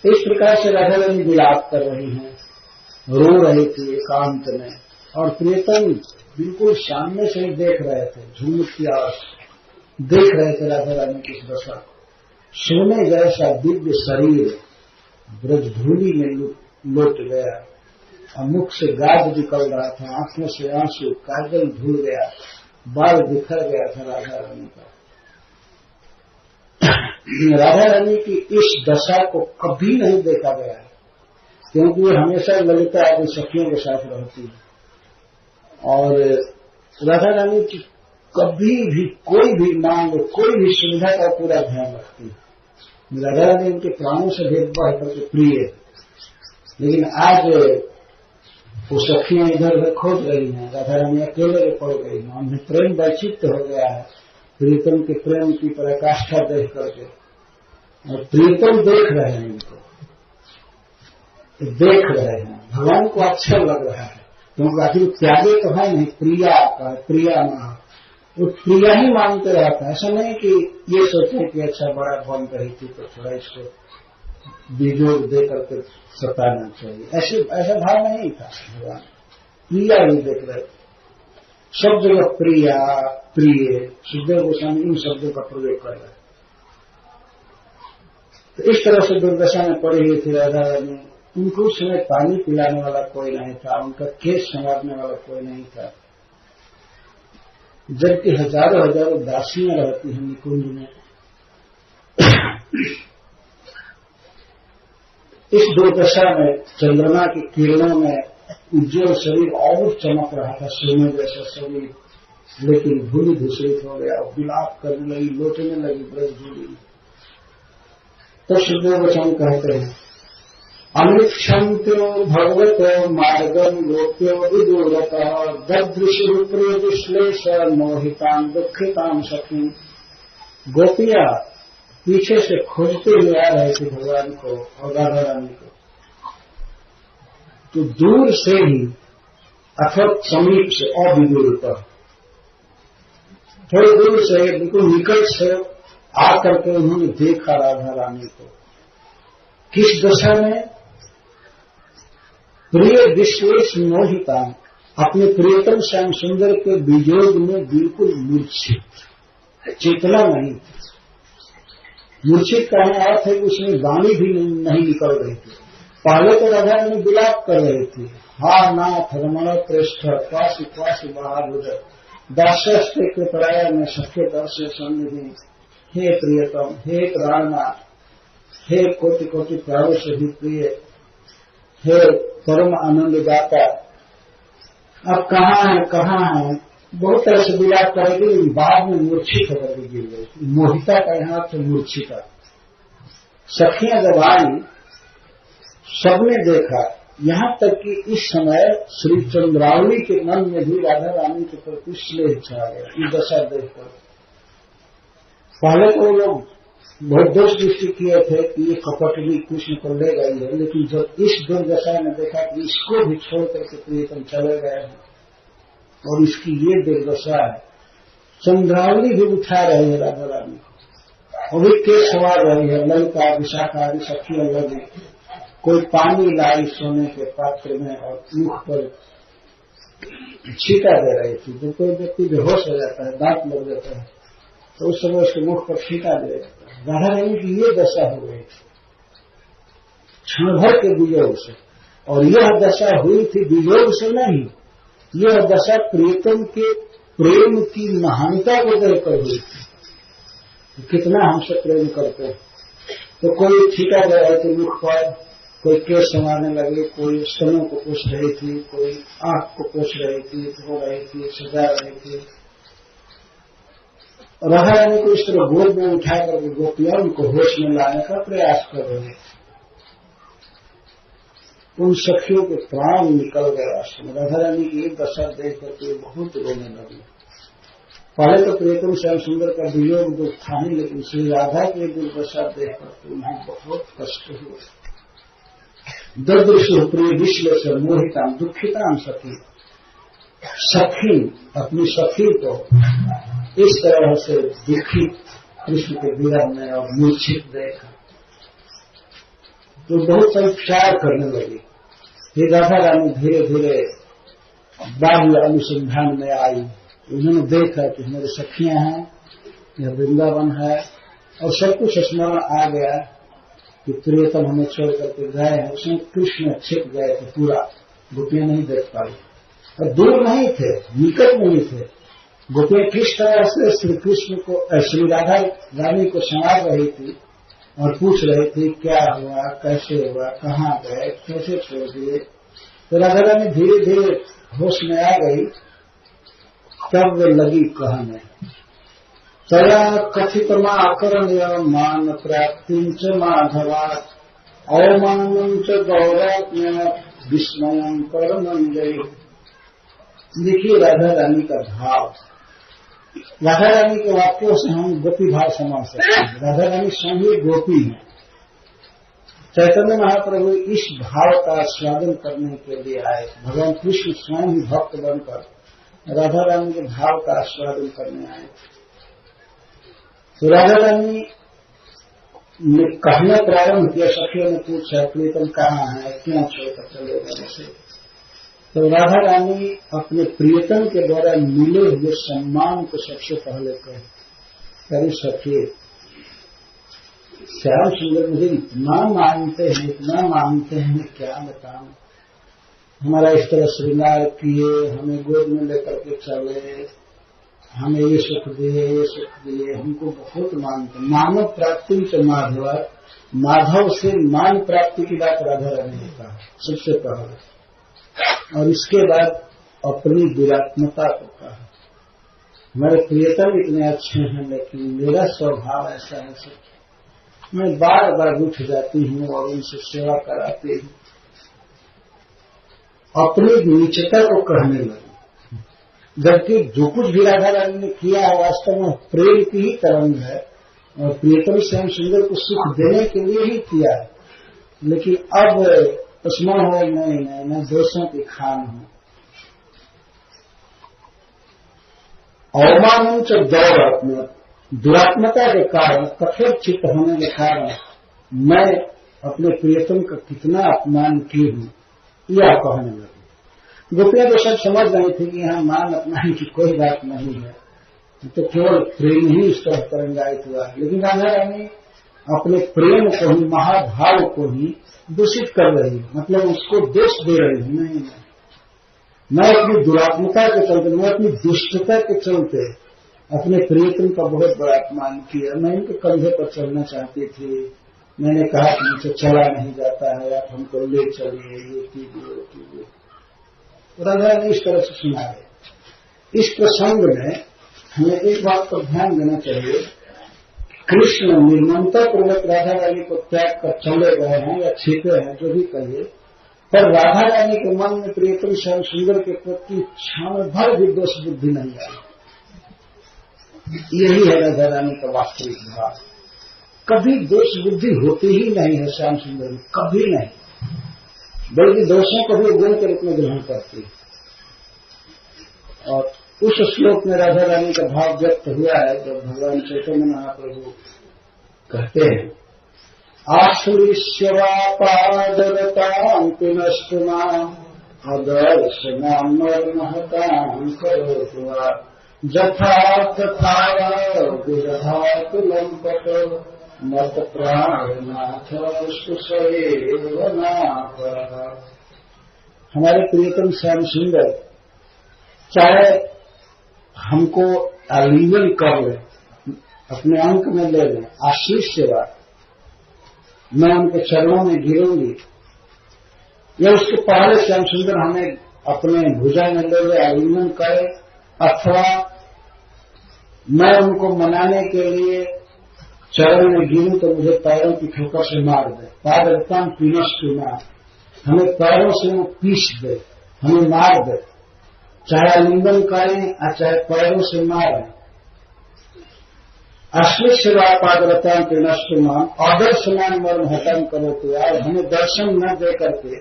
इस प्रकार से राधा रानी विलाप कर रही हैं, रो रही थी एकांत में, और प्रियतम बिल्कुल सामने से ही देख रहे थे, झूठ की आस देख रहे थे राधा रानी की दशा। सोने जैसा दिव्य शरीर ब्रजधूलि में लौट गया, और मुख से गाज निकल रहा था, आंखों से आंसू, काजल धुल गया, बाल बिखर गया था राधा रानी का। राधा रानी की इस दशा को कभी नहीं देखा गया, क्योंकि वो हमेशा ललिता आदि सखियों के साथ रहती है, और राधा रानी की कभी भी कोई भी मांग, कोई भी सुविधा का पूरा ध्यान रखती है। राधा रानी उनके प्राणों से भेदभाव करके प्रिय है, लेकिन आज वो सखियां इधर उधर खोज रही हैं, राधा रानी अकेले पड़ गई हैं, उन्हें प्रेम वैचित्र हो गया है प्रीतम के प्रेम की पराकाष्ठा देख करके, और प्रीतम देख रहे हैं, इनको देख रहे हैं, भगवान को अच्छा लग रहा है, क्योंकि आखिर त्यागे तो है नहीं, प्रिया का प्रिया मां, वो प्रिया ही मानते रहता है। ऐसा नहीं कि ये सोचे कि अच्छा बड़ा बन रही थी तो थोड़ा इसको बीजोग दे करके सताना चाहिए, ऐसा भाव नहीं था। भगवान प्रिया ही देख रहे, सब जगह प्रिया प्रिय, सुखदेव गोस्वामी इन शब्दों का प्रयोग कर रहे। तो इस तरह से दुर्दशा में पड़ी हुई थी राधा रानी। उनको उस समय पानी पिलाने वाला कोई नहीं था, उनका केस संवारने वाला कोई नहीं था, जबकि हजारों हजारों दासियां रहती हैं निकुंज में। इस दुर्दशा में चंद्रमा की किरणों में उज्जवल शरीर और चमक रहा था, सोने जैसा शरीर, लेकिन धूलि धूसरित हो गया, विलाप करने लगी, लौटने लगी ब्रजधूलि। तो सुखदेव गोस्वामी कहते हैं, अनिक्षंत्यो भगवतो मार्गम गोप्यो विदुरतः ददृशु प्रियश्लेष मोहितां दुखितां सखी। गोपियां पीछे से खोजते हुए आ रहे थे भगवान को और राधा रानी को, तो दूर से ही अथवा समीप से और विदुरतः, थोड़ी दूर से बिल्कुल निकट से आकर के उन्होंने देखा राधा रानी को किस दशा में, प्रिय विश्वेश मोहिता, अपने प्रियतम श्याम सुंदर के वियोग में बिल्कुल मूर्छित, चेतना नहीं, मूर्छित कहने अर्थ है कि उसमें वाणी भी नहीं निकल रही थी। पहले तो राधा रानी विलाप कर रही थी, हा नाथ रमण श्रेष्ठ क्वासी क्वासी बहादुर दर्शस्ते कृपया में सख्य दर्श सन्निधि, हे प्रियतम, हे प्राणनाथ, हे कोटि कोटि प्यारों से भी प्रिय, हे परम आनंद दाता, अब कहाँ है, बहुत तरह से विलाप करेगी, लेकिन बाद में मूर्छित होकर के गिर गई। मोहिता का यहाँ तो मूर्छिता। सखियां जब आई, सबने देखा, यहाँ तक कि इस समय श्री चंद्रावली के मन में भी राधा रानी के प्रति स्नेह छा गया ये दशा देखकर। पहले तो लोग बहुत दोष दृष्टि किए थे कि ये कपटली कृष्ण को ले गई है, लेकिन जब इस दुर्दशा में देखा कि इसको भी छोड़ करके प्रियतम चले गए हैं और इसकी ये दुर्दशा है, चंद्रावली भी उठा रहे हैं राधा रानी को, और भी केस सवार रही है, ललिता विशाखा आदि सखियां लगी, कोई पानी लाई सोने के पात्र में और मुख पर छींटा दे रही थी। जब कोई व्यक्ति बेहोश हो जाता है, दांत लग जाता है, तो उस समय उसके मुख पर छींटा दे जाता है। राधा रानी की ये दशा हो गई थी क्षण भर के वियोग से, और यह दशा हुई थी वियोग से नहीं, यह दशा प्रियतम के प्रेम की महानता को देखकर हुई थी। कितना हमसे प्रेम करते हैं, तो कोई छींटा दे रहे थे मुख पर, कोई केस संवारने लगे, कोई स्तनों को पोछ रही थी, कोई आंख को पोछ रही थी, धो रही थी, सजा रही थी। राधा रानी को इस तरह गोद में उठाकर गोपियां उनको होश में लाने का प्रयास कर रहे थे। उन सखियों के प्राण निकल गए आश्रम। राधा रानी की एक दशा देख करके बहुत रोने लगी। पहले तो प्रियतम श्याम सुंदर का वियोग दुख था नहीं, लेकिन श्री राधा की दुर्दशा देख करके उन्हें बहुत कष्ट हुआ। दर्दृश्य प्रिय विश्व से मोहिता दुखिता सखी, सखी अपनी सखी को इस तरह से दुखित कृष्ण के विरह में और मूर्छित देखा तो बहुत संचार करने लगी। फिर राधा रानी धीरे धीरे बाह्य अनुसंधान में आई। उन्होंने देखा कि मेरी सखियां हैं, यह वृंदावन है, और सब कुछ स्मरण आ गया कि प्रियतम हमें छोड़ करके गए हैं। उसमें कृष्ण छिप गए थे पूरा, गोपियां नहीं देख पाई, और दूर नहीं थे, निकट नहीं थे। गोपियां किस तरह से श्री कृष्ण को, श्री राधा रानी को संवार रही थी और पूछ रही थी क्या हुआ, कैसे हुआ, कहाँ गए, कैसे छोड़ दिए। तो राधा रानी धीरे धीरे होश में आ गई। तब वे लगी कहने, तया कथितमाकरणीय मान प्राप्ति च माधवा अवमानम च गौरव विस्मयं परमंजय। देखिए राधा रानी का भाव, राधा रानी के वाक्यों से हम गोपी भाव समझ सकते हैं। राधा रानी स्वयं ही गोपी है। चैतन्य महाप्रभु इस भाव का आस्वादन करने के लिए आए। भगवान कृष्ण स्वयं ही भक्त बनकर राधा रानी के भाव का आस्वादन करने आए। तो राधा रानी ने कहना प्रारंभ किया। सखियों ने पूछा प्रीतम कहाँ है, क्यों छोड़कर चले गए से। तो राधा रानी अपने प्रियतम के द्वारा मिले हुए सम्मान को सबसे पहले कही, सखी श्याम सुंदर मुझे इतना मानते हैं, मैं क्या बताऊं। हमारा इस तरह श्रृंगार किए, हमें गोद में लेकर के चले, हमें ये सुख दिए, हमको बहुत मानते। मानव प्राप्ति से माधव से मान प्राप्ति की बात राधा रानी ने कहा सबसे पहले, और इसके बाद अपनी दुरात्मता को कहा। मेरे प्रियतम इतने अच्छे हैं, लेकिन मेरा स्वभाव ऐसा है, मैं बार बार उठ जाती हूँ और उनसे सेवा कराती हूँ। अपनी नीचता को कहने लगी, जबकि जो कुछ भी राधा रानी ने किया है वास्तव में प्रेम की ही तरंग है और प्रियतम श्याम सुंदर को सुख देने के लिए ही किया है। लेकिन अब उसमें है नहीं, मैं दोषों की खान हूं। अवमान च गौरव, दुरात्मता के कारण, कठोर चित्त होने के कारण मैं अपने प्रियतम का कितना अपमान की हूं, यह कहने लगी। गोपियां तो सब समझ रही थी कि यहाँ मान अपमान की कोई बात नहीं है, तो केवल प्रेम ही इस तरह तरंगायित हुआ है। लेकिन राधा रानी अपने प्रेम को ही, महाभाव को ही दूषित कर रही है, मतलब उसको दोष दे रही है। नहीं, मैं अपनी दुरात्मता के चलते, मैं अपनी दुष्टता के चलते अपने प्रियतम का बहुत बड़ा अपमान किया। मैं इनके कंधे पर चलना चाहती थी, मैंने कहा कि मुझे चला नहीं जाता है, आप हमको ले चलिए, ये कीजिए वो कीजिए। राधा ने इस तरह से सुना है। इस प्रसंग में हमें एक बात पर ध्यान देना चाहिए, कृष्ण निर्ममता पूर्वक राधा रानी को त्याग कर चले गए हैं या छिपे हैं, जो भी कहिए, पर राधा रानी के मन में प्रियतम श्याम सुंदर के प्रति क्षण भर भी दोष बुद्धि नहीं आई। यही है राधा रानी का वास्तविक भाव। कभी दोष बुद्धि होती ही नहीं है श्याम सुंदर में, कभी नहीं, बल्कि दोषों को भी गुण के रूप में ग्रहण करती है। और उस श्लोक में राधा रानी का भाव व्यक्त हुआ है जब भगवान चैतन्य महाप्रभु कहते हैं, आश्लिष्यवापादरतां पुनष्टुमां अदर्शनां महतां करोतु वा जथा तथा विदधातुलं पटो मत प्राणनाथ सुसरेवनापः। हमारे प्रियतम श्याम सुंदर चाहे हमको आलिंगन कर ले, अपने अंक में ले लें, आशीष सेवा, मैं उनके चरणों में गिरूंगी, या उसके पहले श्याम सुंदर हमें अपने भुजा में ले ले, आलिंगन करे, अथवा मैं उनको मनाने के लिए चरण में गिरूं तो मुझे पैरों की ठोकर से मार दे, पादरतां पीनष्टुमा, हमें पैरों से वो पीस दे, हमें मार दे, चाहे आलिंगन करें और चाहे पैरों से मारें। अश्लिष्यवापादरतां पीनष्टुमा अदर्शनां मर्म हतां करोतु वा, हमें दर्शन न दे करके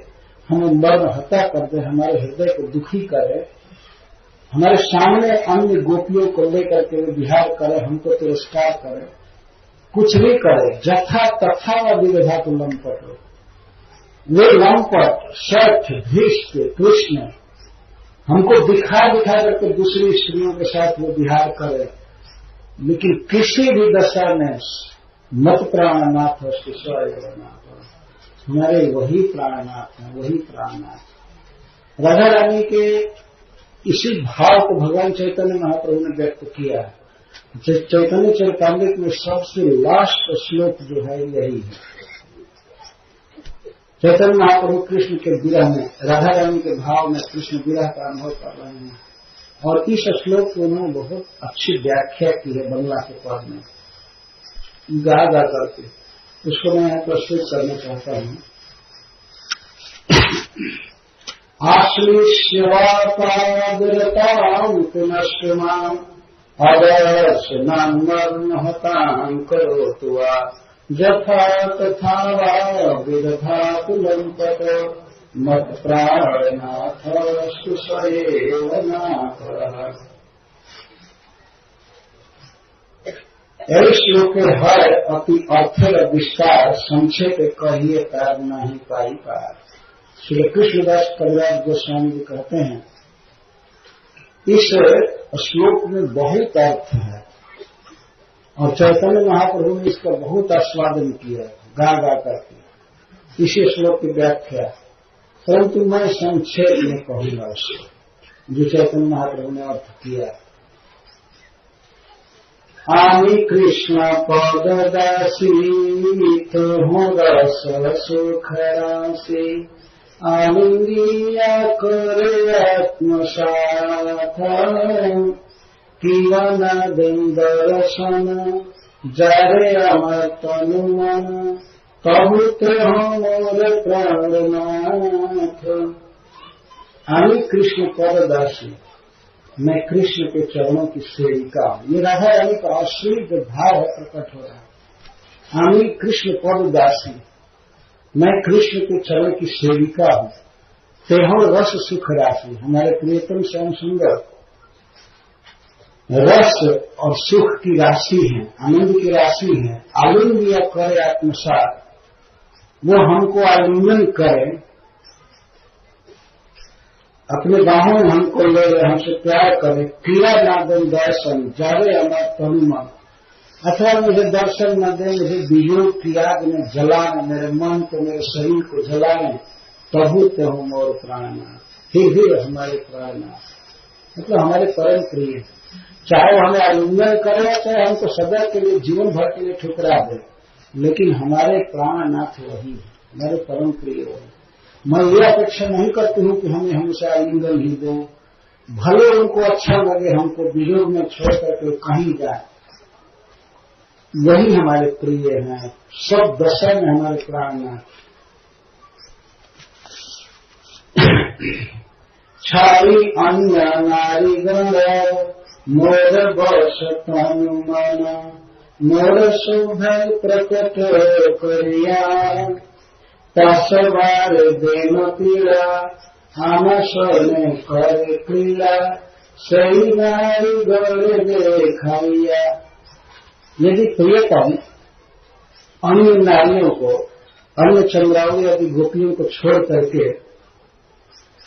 हमें मर्म हत्या कर दे, हमारे हृदय को दुखी करे, हमारे सामने अन्य गोपियों को लेकर के वो विहार करे, हमको तिरस्कार करे, कुछ भी करे, जथा तथा व विदधातु लंपट हो। वे लंपट शठ भीष्ट कृष्ण हमको दिखा करके दूसरी स्त्रियों के साथ वो विहार करे, लेकिन किसी भी दशा में मत प्राणनाथ स्वयंनाथ, हमारे वही प्राणनाथ हैं, वही प्राणनाथ। राधा रानी के इसी भाव को भगवान चैतन्य महाप्रभु ने व्यक्त किया है। चैतन्य चरितामृत में सबसे लास्ट श्लोक जो है यही है। चैतन्य महाप्रभु कृष्ण के विरह में, राधा रानी के भाव में कृष्ण विरह का अनुभव कर रहे हैं, और इस श्लोक को उन्होंने बहुत अच्छी व्याख्या की है बंगला के पद में, गा करके, उसको मैं प्रस्तुत करना चाहता हूँ। आश्लिष्यवापादरतां पुनष्टुमां अदर्शनां महतां करोतु वा जथा तथा वा विदधातु लंपतो मत प्राणनाथ सुसरेवनापः। यही श्लोक है अति अर्थ विस्तार संक्षेप कहिए पैर नहीं पाई पार। श्री कृष्णदास कविराज गोस्वामी जी कहते हैं, इस श्लोक में बहुत अर्थ है और चैतन्य महाप्रभु ने इसका बहुत आस्वादन किया गा करके इसी श्लोक की व्याख्या, परंतु मैं संक्षेप में कहूंगा उसको जो चैतन्य महाप्रभु ने अर्थ किया। आमी कृष्ण पद दासी तो हूँ रस सुख राशि, आलिंगिया करे आत्मसाथ, किवन दिन दर्शन जारे अमर तनु मन, पवित्र हो मोर प्राणनाथ। आमी कृष्ण पद दासी, मैं कृष्ण के चरणों की सेविका हूँ। ये राधा रानी का असली जो भाव है प्रकट हो रहा है। आमी कृष्ण पद दासी, मैं कृष्ण के चरण की सेविका हूँ। तेहो रस सुख राशि, हमारे प्रियतम श्याम सुंदर रस और सुख की राशि है, आनंद की राशि है, आलिंगन करे आत्मसात, वो हमको आलिंगन करे, अपने बाहों में हमको ले, हमसे प्यार करे, क्रिया नादन दर्शन जावे अमर तनुमन, अथवा मुझे दर्शन न दे, मुझे वियोग की आग में जलाने, मेरे मन को मेरे शरीर को जलाने, तबु ते हूँ मोर प्राणनाथ, फिर भी हमारे प्राणनाथ, मतलब हमारे परम प्रिय, चाहे हमें आलिंगन करे चाहे हमको सदा के लिए जीवन भर के लिए ठुकरा दे, लेकिन हमारे प्राणनाथ वही है, हमारे परम प्रिय वही। मैं ये अपेक्षा नहीं करती हूँ कि हमें हमेशा आलिंगन ही दो, भले उनको अच्छा लगे हमको वियोग में छोड़ करके कहीं जाए, यही हमारे प्रिय हैं, सब दशा में हमारे प्राणनाथ। छाई अन्य नारी गंगा मोर वर्ष तनु मन, मोर शोभल प्रकट करिया, तसवार देन पीड़ा, हम सोने कर क्रिया, सही नारी गौर देखाइया। यदि प्रियतम अन्य नारियों को, अन्य चंद्रावली आदि गोपियों को छोड़ करके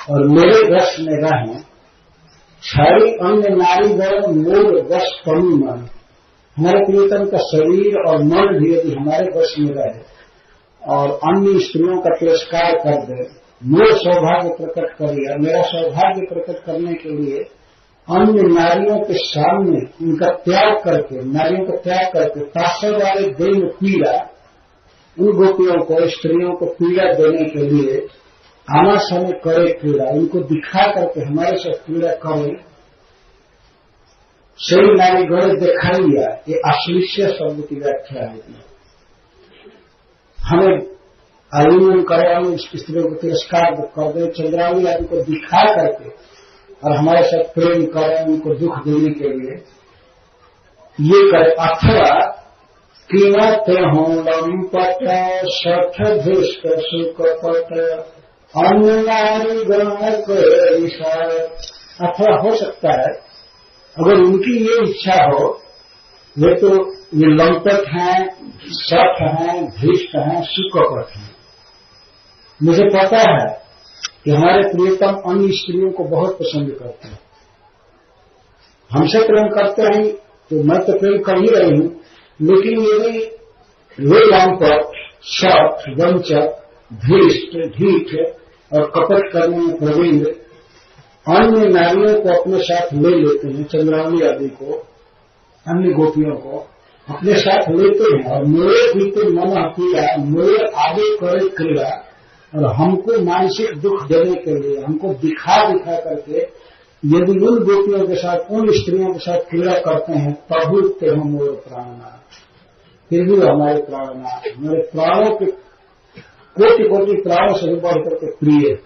और मेरे रस में रहें, छाई अन्य नारीगण मोर वश तनु मन, हमारे प्रियतम का शरीर और मन भी यदि हमारे वश में रहे और अन्य स्त्रियों का तिरस्कार कर दे, मोर सौभाग्य प्रकट करिए, मेरा सौभाग्य प्रकट करने के लिए अन्य नारियों के सामने उनका त्याग करके, नारियों का त्याग करके, तासर वाले देव पीड़ा, उन गोपियों को, स्त्रियों को पीड़ा देने के लिए आना समय करे पीड़ा, उनको दिखा करके हमारे साथ पीड़ा करे, सही नारी गण दिखाइया, ये आश्लिष्य शब्द की व्याख्या है। हमें आलिंगन करे, हम स्त्रियों को तिरस्कार कर दे, चंद्रावली आदि को दिखा करके और हमारे साथ प्रेम करें, उनको दुख देने के लिए ये करे, अथवा कीमत हो लंपट सठ धृष्ट सुकपट, अन्य नारी गण को, अथवा हो सकता है अगर उनकी ये इच्छा हो, वे तो ये लंपट हैं, सठ हैं, धृष्ट हैं, सुकपट हैं। मुझे पता है कि हमारे प्रियतम अन्य स्त्रियों को बहुत पसंद करते हैं, हमसे प्रेम करते हैं, तो मैं तो प्रेम कर ही रही हूं, लेकिन यदि वे लंपट, सठ, वंचक, धृष्ट, ढीठ और कपट करने में प्रवीण अन्य नारियों को अपने साथ ले लेते हैं, चंद्रावली आदि को, अन्य गोपियों को अपने साथ लेते हैं, और मेरे भीतर मन पीड़ा, मेरे आगे करे क्रिया, और हमको मानसिक दुख देने के लिए, हमको दिखा करके यदि उन गोपियों के साथ, उन स्त्रियों के साथ क्रिया करते हैं, तभी ते हम मोर प्राणनाथ, फिर भी हमारे प्राणनाथ, हमारे प्राणों के कोटि कोटि प्राणों से बढ़कर के प्रिय।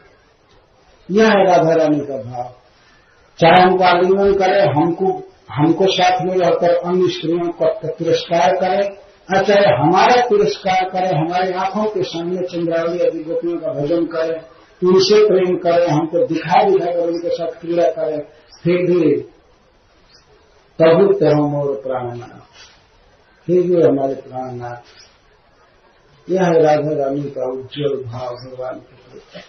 यह है राधा रानी का भाव। चाहे हमको आलिंगन करे, हमको साथ में रहकर अन्य स्त्रियों का तिरस्कार करें, और चाहे हमारा तिरस्कार करें, हमारी आंखों के सामने चंद्रावली आदि गोपियों का भजन करें, उनसे प्रेम करें, हमको दिखा कर उनके साथ क्रिया करें, फिर भी तबु ते हूँ मोर प्राणनाथ, फिर भी हमारे प्राणनाथ। यह है राधा रानी का उज्जवल भाव भगवान के प्रति।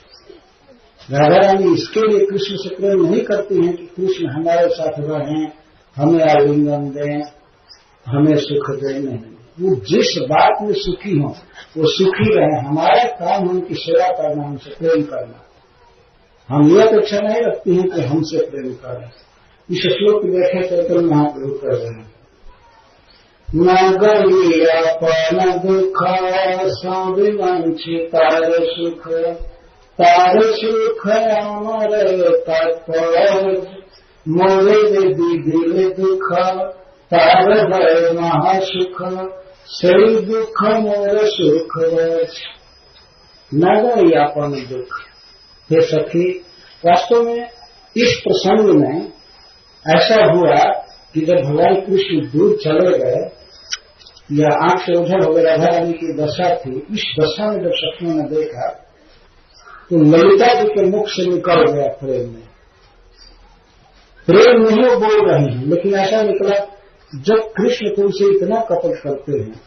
राधा रानी इसके लिए कृष्ण से प्रेम नहीं करती हैं कि कृष्ण हमारे साथ रहें, हमें आलिंगन दें, हमें सुख दें, नहीं। वो जिस बात में सुखी हो वो सुखी रहे, हमारा काम उनकी सेवा करना, उनसे प्रेम करना। हम ये अपेक्षा नहीं रखती हैं कि हमसे प्रेम करें। इस श्लोक की व्याख्या चैतन्य महाप्रभु कर रहे हैं। न गई अपन दुख संविवंचित तार सुख अमर तत्पर, मोरे दिल दुख तार भय महासुख, सही दुख मोर सुख न गई अपन दुख। हे सखी, वास्तव में इस प्रसंग में ऐसा हुआ कि जब भगवान कृष्ण दूर चले गए या आंख से ओझल हो गए, राधा रानी की दशा थी, इस दशा में जब सखियों ने देखा तो ललिता जी के मुख से निकल गया प्रेम में, प्रेम नहीं वो बोल रहे हैं, लेकिन ऐसा निकला जब कृष्ण तुमसे इतना कपट करते हैं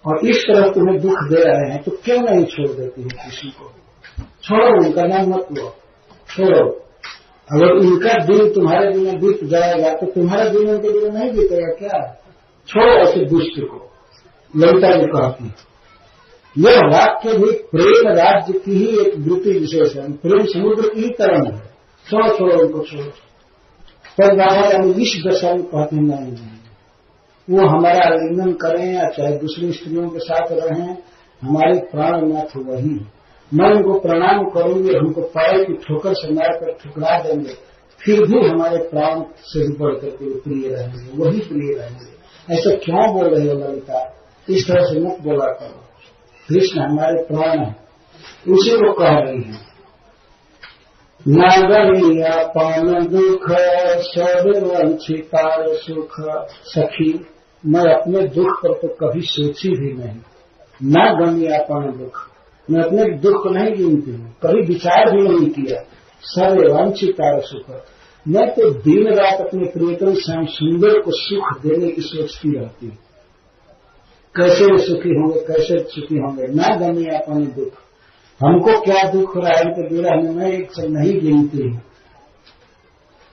और इस तरह तुम्हें दुख दे रहे हैं तो क्यों नहीं छोड़ देती है किसी को? छोड़ो, उनका नाम मत लो, छोड़ो। अगर उनका दिन तुम्हारे दिन में बीत जाएगा तो तुम्हारा दिन उनके दिन नहीं बीतेगा क्या? छोड़ो ऐसे दुष्ट को। ललिता जी कहती यह वाक्य भी प्रेम राज्य की ही एक वृत्ति विशेष है, प्रेम समुद्र की ही तरंग है। छोड़ो छोड़ो उनको, छोड़ो। पर बाबा इस दशा में कहते नहीं, वो हमारा आलिंगन करें या चाहे दूसरी स्त्रियों के साथ रहें, हमारे प्राणनाथ वही। मैं उनको प्रणाम करूंगी, हमको पैर की ठोकर से मारकर ठुकरा देंगे, फिर भी हमारे प्राण से बढ़ करके प्रिय रहेंगे, वही प्रिय रहेंगे। ऐसा क्यों बोल रही हो ललिता? इस तरह से मत बोला करो। कृष्ण हमारे प्राण है, उसी को कह रही है। नागरिया पान दुख सर्वंचिता सुख। सखी, मैं अपने दुख पर तो कभी सोची भी नहीं। न गमिया पान दुख, मैं अपने दुख को नहीं गिनती हूँ, कभी विचार भी नहीं किया। सर्वंचिता सुख, मैं तो दिन रात अपने प्रियतम श्याम सुंदर को सुख देने की सोचती रहती हूँ। कैसे वे सुखी होंगे, कैसे सुखी होंगे। न गमिया पान दुख, हमको क्या दुख हो रहा है इनके विरह में, मैं एक सब नहीं गिनती हूँ।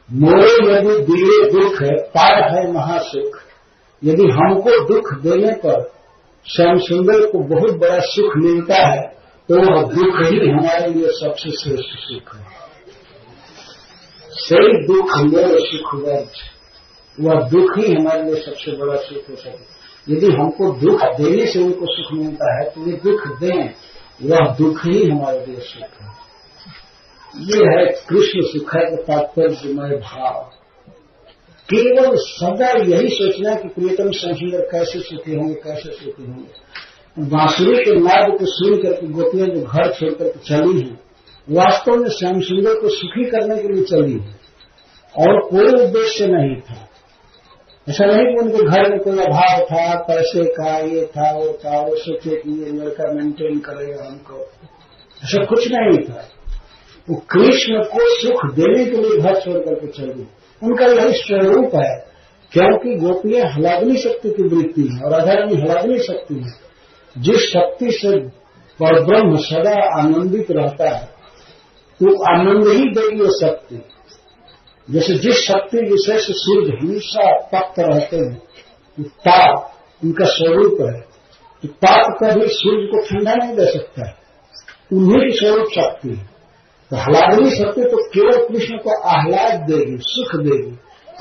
मोरे यदि दिए दुख है, पार है महासुख। यदि हमको दुख देने पर श्याम सुंदर को बहुत बड़ा सुख मिलता है तो वह दुख ही हमारे लिए सबसे श्रेष्ठ सुख है। सही दुख मेरे सुख वर्ज, वह दुख ही हमारे लिए सबसे बड़ा सुख हो सके। यदि हमको दुख देने से उनको सुख मिलता है तो ये दुख दें, वह दुख ही हमारे लिए सुख है। ये है कृष्ण सुख है का तात्पर्यमय भाव। केवल सदा यही सोचना कि प्रियतम श्यामसुंदर कैसे सुखी होंगे, कैसे सुखी होंगे। बांसुरी के नाद को सुन करके गोपियां जो घर छोड़ करके चली हैं, वास्तव में श्यामसुंदर को सुखी करने के लिए चली है और कोई उद्देश्य नहीं था। ऐसा नहीं कि उनके घर में कोई अभाव था, पैसे का, ये था वो था, वो सोचे कि ये लड़का मेंटेन करेगा हमको, ऐसा कुछ नहीं था। वो कृष्ण को सुख देने के लिए घर छोड़ करके चली। उनका यही स्वरूप है, क्योंकि गोपियां हलाग्नि शक्ति की वृत्ति है और अधर्मी हलाग्नि शक्ति है। जिस शक्ति से परब्रह्म सदा आनंदित रहता है तो आनंद ही देगी वो शक्ति। जैसे जिस शक्ति विशेष सूर्य हमेशा तप्त रहते हैं, तो ताप उनका स्वरूप है, तो ताप कभी सूर्य को ठंडा नहीं दे सकता है, उन्हीं की स्वरूप शक्ति है। तो हलाग्नि शक्ति तो केवल कृष्ण को आह्लाद देगी, सुख देगी,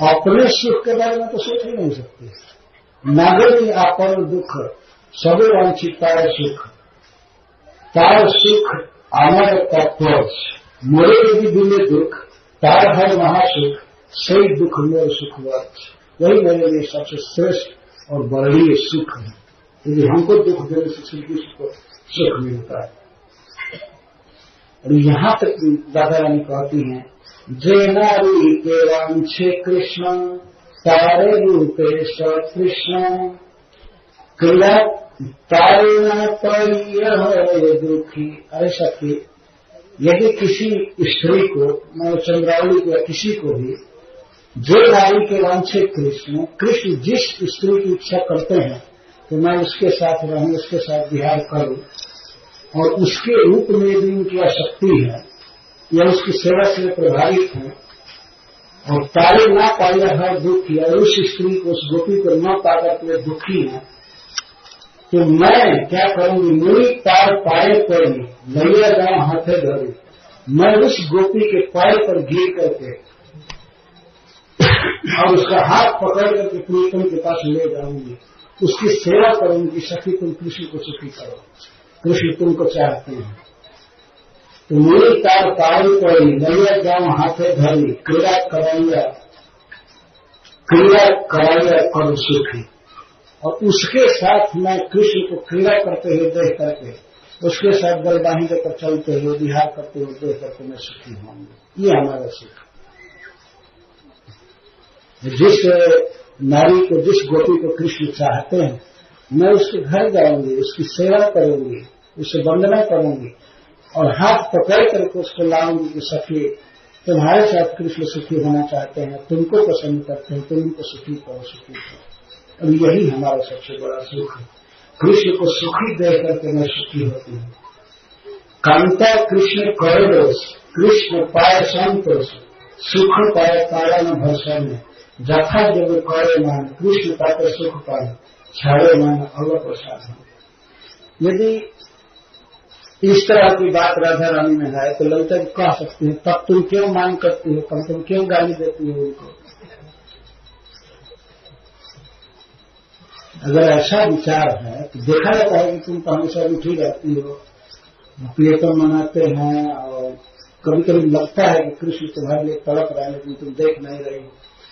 अपने सुख के बारे में तो सोच ही नहीं सकती। नागरी आपन दुख सबे वांछिता सुख, तार सुख अमर तत्व, मोरे यदि दिले दुख, तार है महासुख, सही दुख मेरे सुख वर्ष। वही मेरे लिए सबसे श्रेष्ठ और बड़े सुख है। यदि हमको दुख देने से श्री कृष्ण को सुख मिलता है। और यहाँ तक दादा रानी कहती हैं, जे नारी के वांछे कृष्ण तारे रूपे कृष्ण, क्रिया तारे न परिय दुखी। अरे सखी, यदि किसी स्त्री को, मैं चंद्रावली को या किसी को भी, जो नारी के वांछे कृष्ण, कृष्ण जिस स्त्री की इच्छा करते हैं तो मैं उसके साथ रहूं, उसके साथ विहार करूं, और उसके रूप में यदि उनकी आसक्ति है या उसकी सेवा से प्रभावित है और तारे ना पाया है दुखी, और उस स्त्री को, उस गोपी को न पाकर के दुखी है, तो मैं क्या करूंगी? मेरी तार पाए पर नैया गांव हाथे धरी, मैं उस गोपी के पैर पर गिर करके और उसका हाथ पकड़ करके प्रियतम के पास ले जाऊंगी, उसकी सेवा करूंगी। सखी, तुम कृष्ण को सुखी करो, कृष्ण तुमको चाहते हैं। तो मेरी तार पाई पड़ी, नैया गांव हाथे धरी, क्रिया कराया कर सुखी। और उसके साथ मैं कृष्ण को क्रीड़ा करते हुए देख करके, उसके साथ गलबाही देकर चलते हुए, विहार करते हुए देख करके मैं सुखी होंगी। ये हमारा सुख। जिस नारी को, जिस गोपी को कृष्ण चाहते हैं, मैं उसके घर जाऊंगी, उसकी सेवा करूंगी, उसे वंदना करूंगी और हाथ पकड़ करके उसको लाऊंगी कि सखी तुम्हारे साथ कृष्ण सुखी होना चाहते हैं, तुमको पसंद करते हैं, तुम उनको सुखी करो, सुखी करो। अब यही हमारा सबसे बड़ा सुख है। कृष्ण को सुखी देख करके मैं सुखी होती हूँ। कांता कृष्ण करोस, कृष्ण पाए संतोष, सुख पाए कारण भर्षण, जथा जब करे मान, कृष्ण पाते सुख पाए, छाड़े मान अलग प्रसाद। यदि इस तरह की बात राधा रानी में है तो ललिता जी कह सकती है, तब तुम क्यों मांग करती हो, कम तुम क्यों गाली देती हो उनको। अगर ऐसा विचार है तो देखा जाता है कि तुम तो हमेशा उठी रहती हो, प्रियतम मनाते हैं, और कभी कभी लगता है कि कृष्ण तुम्हारे लिए तड़प रहा है लेकिन तुम देख नहीं रही,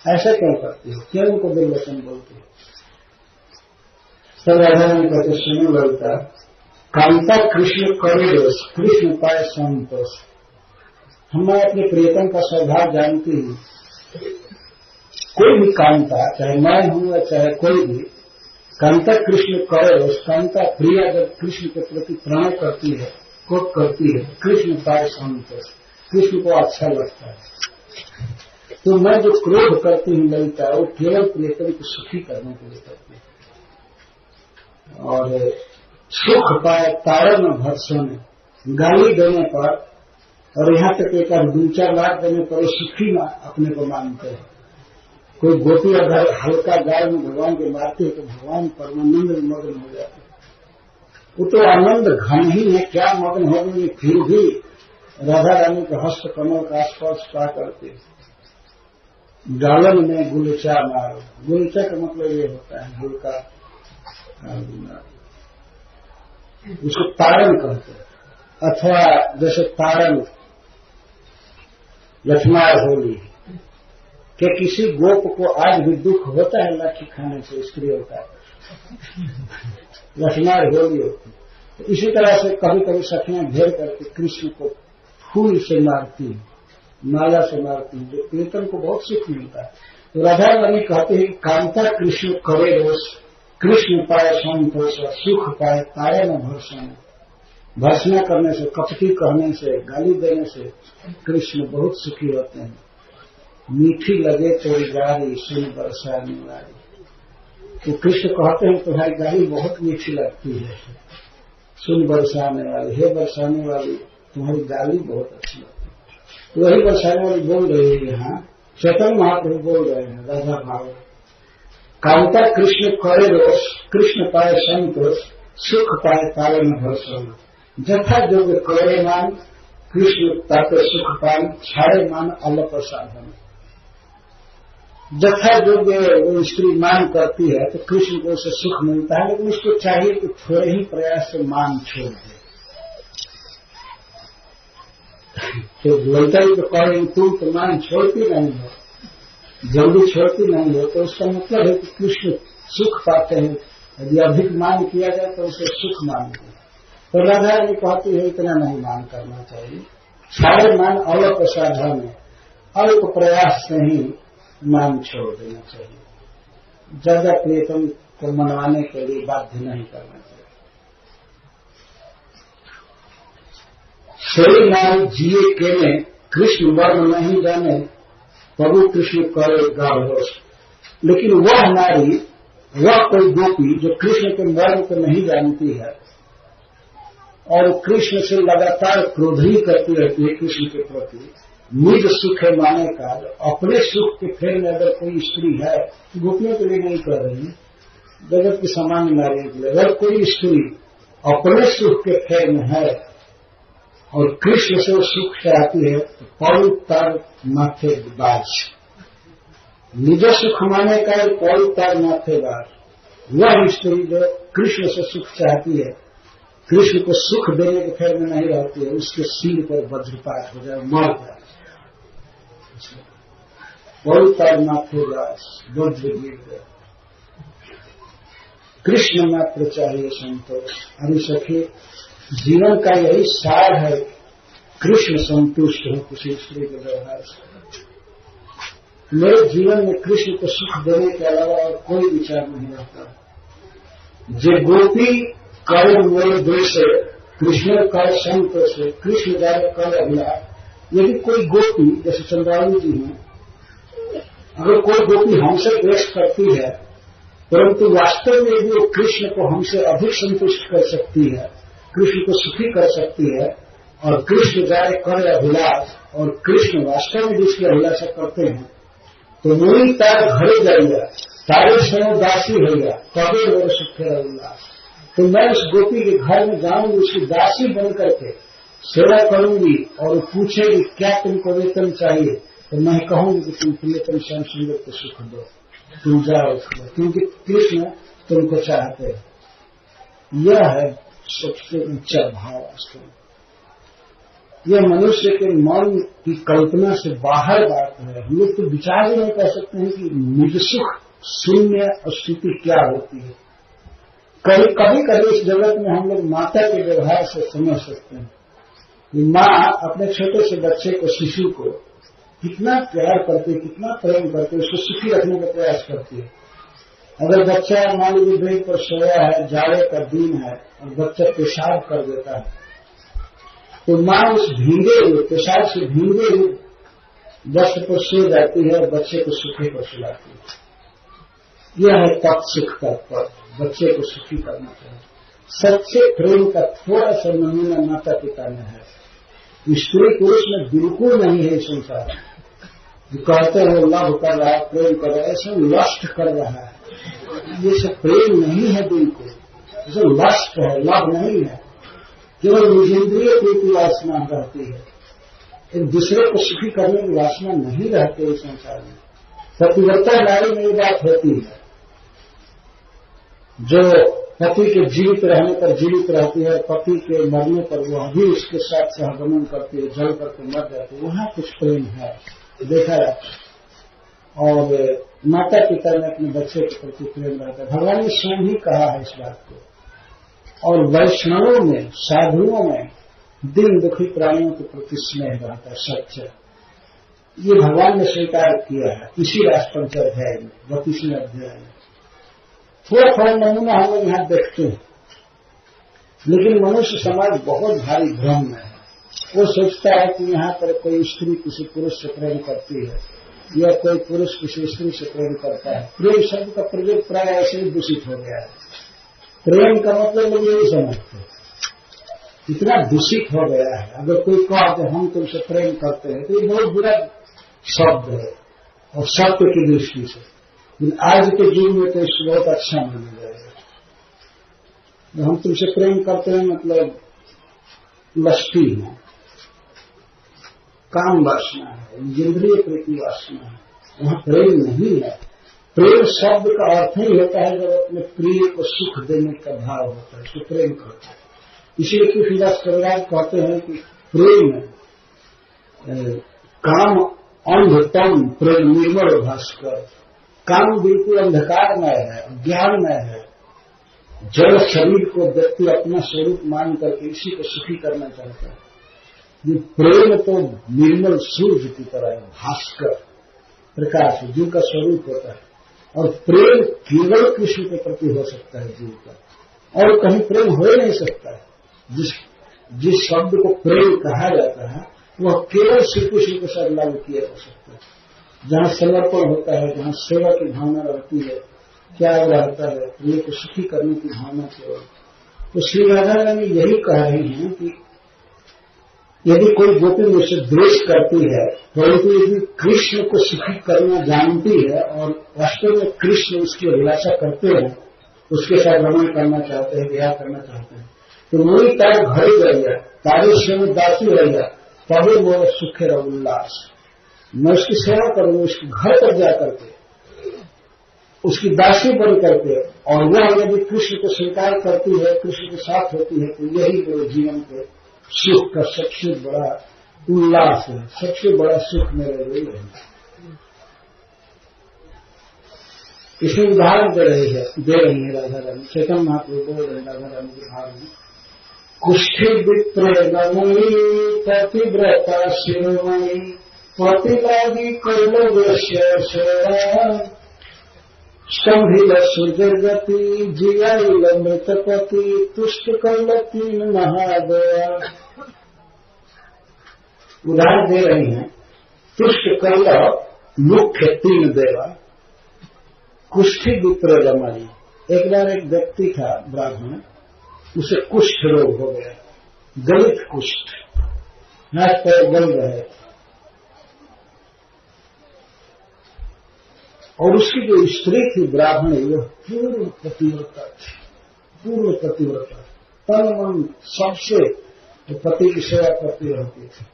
ऐसा क्यों करती हो, क्यों उनको दुर्वचन बोलती हो। तब राधा रानी कहते, सुनो ललिता, कांता कृष्ण करे दोष, कृष्ण पाए संतोष। हम अपने प्रियतम का स्वभाव जानती हूँ। कोई भी कांता, चाहे मैं हूँ या चाहे कोई भी, कांता कृष्ण करे दोष, कांता प्रिया जब कृष्ण के प्रति प्रणय करती है, कोप करती है, कृष्ण पाए संतोष, कृष्ण को अच्छा लगता है। तो मैं जो क्रोध करती हूँ ललिता, वो केवल प्रियतम को सुखी करने के लिए करती है। और सुख पाए तारण भर्षण, गाली देने पर और यहाँ तक एक 2-4 लाख देने पर सुखी अपने को मानते हैं। कोई गोपी अगर हल्का गाल में भगवान के मारते है तो भगवान परमानंद में मग्न हो जाते हैं। वो तो आनंद घन ही है, क्या मग्न हो गए, फिर भी राधा रानी के हस्त कमल का स्पर्श क्या करते। गालन में गुलचा मारो, गुलचा का मतलब ये होता है हल्का, उसको तारण कहते हैं। अथवा जैसे तारण लठमार होली कि किसी गोप को आज भी दुख होता है लाठी खाने से स्त्रियों का, लठमार होली होती। तो इसी तरह से कभी कभी सखियां घेर करके कृष्ण को फूल से मारती है, माला से मारती है, जो कीर्तन को बहुत सुख मिलता है। तो राधा रानी कहते हैं कांता कृष्ण करे रोष, कृष्ण पाए संतोष, सुख पाए तारे न भर्षण। भर्षणा करने से, कपटी कहने से, गाली देने से कृष्ण बहुत सुखी होते हैं। मीठी लगे तेरी गाली, सुन बरसाने वाली। तो कृष्ण कहते हैं तुम्हारी गाली बहुत मीठी लगती है, सुन बरसाने वाली, हे बरसाने वाली तुम्हारी गाली बहुत अच्छी लगती है। तो वही बरसाने वाली बोल रही है, यहाँ चैतन्य महाप्रभु बोल रहे हैं राधा भाव। कांता कृष्ण करे रोष, कृष्ण पाए संतोष, सुख पाए तारण भर्षण। जथा जोग करे मान, कृष्ण ताते सुख पान, छाड़े मान अलग प्रसाधन। जथा जोग वो स्त्री मान करती है तो कृष्ण को उसे सुख मिलता है, लेकिन उसको चाहिए कि थोड़े ही प्रयास से मान छोड़ दे। तो ललिता जी तो कहें तुम तो मान छोड़ती नहीं हो, जल्दी छोड़ती नहीं हो, तो उसका मतलब है कि कृष्ण सुख पाते हैं। यदि अधिक मान किया जाए तो उसे सुख मानते हैं। तो राधा रानी कहती है इतना नहीं मान करना चाहिए, सारे मान अलग प्रसाधन है, अल्प प्रयास से ही मान छोड़ देना चाहिए। ज्यादा प्रियतम को मनवाने के लिए बाध्य नहीं करना चाहिए। सोई नाम जिए के में कृष्ण वर्ण नहीं जाने, प्रभु कृष्ण करे गाढ़ोष। लेकिन वह नारी, वह कोई गोपी जो कृष्ण के वर्ण को नहीं जानती है और कृष्ण से लगातार क्रोध ही करती रहती है कृष्ण के प्रति, निज सुख माने का, अपने सुख के फेर में अगर कोई स्त्री है, गोपियों के लिए नहीं कर रही, जगत की सामान्य नारियों के लिए, अगर कोई स्त्री अपने सुख के फेर में है और कृष्ण से सुख चाहती है तो पौल तर माथे बाज, निज सुख माने का पौल तर माथे बाज। वह स्त्री जो कृष्ण से सुख चाहती है, कृष्ण को सुख देने के फेर में नहीं रहती है, उसके सिर पर वज्रपात हो जाए, मर जाए। पौल तर माथे बाज, वज्र गिर गए। कृष्ण मात्र चाहिए संतोष। अरे सखी, जीवन का यही सार है, कृष्ण संतुष्ट हो किसी स्त्री के व्यवहार से। मेरे जीवन में कृष्ण को सुख देने के अलावा और कोई विचार नहीं रहता। जे गोपी कर मोल द्वेष, कृष्ण कर संतोष, कृष्ण जाए कर अभिलाष। यदि कोई गोपी जैसे चंद्रावली जी हैं, अगर कोई गोपी हमसे द्वेष करती है परंतु वास्तव में भी वो कृष्ण को हमसे अधिक संतुष्ट कर सकती है, कृष्ण को सुखी कर सकती है, और कृष्ण जाए करे अभिलाष, और कृष्ण वास्तव में जिसकी अभिलाषा करते हैं, तो मोई तार घरे जाइए तारे स्वयं दासी होगा तबे मेरे सुख उल्लास। तो मैं उस गोपी के घर में जाऊंगी, उसकी दासी बन करके सेवा करूंगी, और वो पूछेगी क्या तुमको वेतन चाहिए, तो मैं कहूंगी कि तुम प्रियतम श्याम सुंदर को सुख दो, तुम जाओ उसको, क्योंकि कृष्ण तुमको चाहते हैं। यह है सबसे ऊंचा भाव वास्तव में। यह मनुष्य के मन की कल्पना से बाहर बात है। हम लोग तो विचार ही नहीं कर सकते हैं कि निज सुख शून्य स्थिति क्या होती है। कभी कभी इस जगत में हम लोग माता के व्यवहार से समझ सकते हैं कि माँ अपने छोटे से बच्चे को, शिशु को कितना प्यार करती है, कितना प्रेम करती है, उसको सुखी रखने का प्रयास करती है। अगर बच्चा मान लीजिए बेड पर सोया है, जाड़े का दिन है और बच्चा पेशाब कर देता है, तो माँ उस भीगे हुए, पेशाब से भीगे हुए वस्त्र पर सो जाती है और बच्चे को सुखी पर सुलाती है। यह है तत्सुख का पद, बच्चे को सुखी करना चाहिए। सच्चे प्रेम का थोड़ा सा नमूना माता पिता में है, स्त्री पुरुष में बिल्कुल नहीं है। संसार जो कहते हैं लव कर रहा है, प्रेम कर रहा है, ऐसा लस्ट कर रहा है, ये सब प्रेम नहीं है, बिल्कुल ऐसा लस्ट है, लव नहीं है। केवल निजेंद्रिय प्रीति वासना रहती है, एक दूसरे को सुखी करने की वासना नहीं रहती है संसार में। पतिव्रता नारी में ये बात होती है, जो पति के जीवित रहने पर जीवित रहती है, पति के मरने पर वह भी उसके साथ सहगमन करती है, जल करके मर जाती है, वहां कुछ प्रेम है, देखा जाता है। और माता पिता में अपने बच्चे के प्रति प्रेम रहता है। भगवान ने स्वयं ही कहा है इस बात को। और वैष्णवों में, साधुओं में दिन दुखी प्राणियों के प्रति स्नेह रहता है, सच्चा। ये भगवान ने स्वीकार किया है इसी राजपंच अध्याय में, 32वें अध्याय में। थोड़ा थोड़ा नमूना हम लोग यहाँ देखते हैं, लेकिन मनुष्य समाज बहुत भारी भ्रम में है। वो सोचता है कि यहाँ पर कोई स्त्री किसी पुरुष से प्रेम करती है या कोई पुरुष किसी स्त्री से प्रेम करता है। प्रेम शब्द का प्रयोग प्राय ऐसे ही दूषित हो गया है। प्रेम का मतलब लोग यही समझते हैं, इतना दूषित हो गया है। अगर कोई कहा कि हम तुमसे प्रेम करते हैं तो ये बहुत बुरा शब्द है और सत्य की दृष्टि से, लेकिन आज के युग में तो इसको बहुत अच्छा माना जाएगा। हम तुमसे प्रेम करते हैं मतलब लस्टी है, काम वासना है, इंद्रिय प्रीति वासना है, वहां प्रेम नहीं है। प्रेम शब्द का अर्थ ही होता है जब अपने प्रिय को सुख देने का भाव होता है, उसको प्रेम करता है। इसीलिए तुलसीदास कविराज कहते हैं कि प्रेम काम अंधतम प्रेम निर्मल भास्कर। काम बिल्कुल अंधकारमय है, ज्ञानमय है। जड़ शरीर को व्यक्ति अपना स्वरूप मान करके इसी को सुखी करना चाहता है। ये प्रेम तो निर्मल सूर्य की तरह है, भास्कर प्रकाश है, जिनका स्वरूप होता है। और प्रेम केवल कृष्ण के प्रति हो सकता है जीव का, और कहीं प्रेम हो ही नहीं सकता है। जिस शब्द को प्रेम कहा जाता है वह केवल श्री कृष्ण के साथ लागू किया जा सकता है। जहाँ समर्पण होता है, जहाँ सेवा की भावना रहती है, त्याग रहता है, प्रिय को सुखी करने की भावना केवल। तो श्री राधा रानी यही कह रही हैं कि यदि कोई गोपी मुझसे द्वेष करती है, परंतु यदि कृष्ण को सुखी करना जानती है और वास्तव में कृष्ण उसकी अभिलाषा करते हैं, उसके साथ रमण करना चाहते हैं, ब्याह करना चाहते हैं, तो वही तार घर गया, तारे स्वयं दासी रहेगा, तभी वो सुख है उल्लास। मैं उसकी सेवा करूंगा, उसके घर पर जाकर के, उसकी दासी बन करके, और वह यदि कृष्ण को स्वीकार करती है, कृष्ण के साथ होती है, तो यही मेरे जीवन के सुख का सबसे बड़ा उल्लास है, सबसे बड़ा सुख मेरे लिए है। इसमें उदाहरण दे रही है राधा रानी। चैतन्य महाप्रभु बोल रहे राधा रानी के भाव में, कुष्ठी विप्र नमोई पतिव्रता शिरोमणि पतिलागी कैलवश्य स्तंभिल सुजगति जियाइल मृतपति तुष्ट कैल तीन महादया। उदाहरण दे रही हैं, तुष्ट कैल मुख्य 3 देवा कुष्ठी विप्र रमणी। एक बार एक व्यक्ति था ब्राह्मण, उसे कुष्ठ रोग हो गया, गलित कुष्ठ, हाथ पैर गल रहे, और उसकी जो स्त्री थी ब्राह्मण, वह पूर्ण पतिव्रता थी, पूर्ण पतिव्रता, तन मन सबसे पति की सेवा करती रहती थी,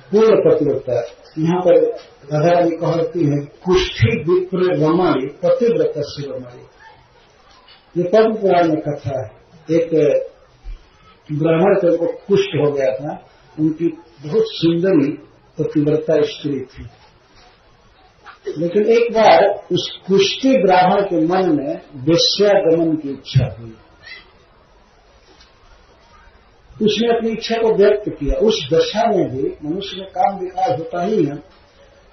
पूर्ण पतिव्रता। यहाँ पर राधा रानी कहती है कुष्ठी विप्र रमणी पतिव्रत से रमणी। ये पद्म पुराण में कथा है। एक ब्राह्मण को कुष्ठ हो गया था, उनकी बहुत सुंदरी पतिव्रता स्त्री थी, लेकिन एक बार उस कुष्ठी ब्राह्मण के मन में वेश्यागमन की इच्छा हुई। उसने अपनी इच्छा को व्यक्त किया। उस दशा में भी मनुष्य में काम विकार होता ही है,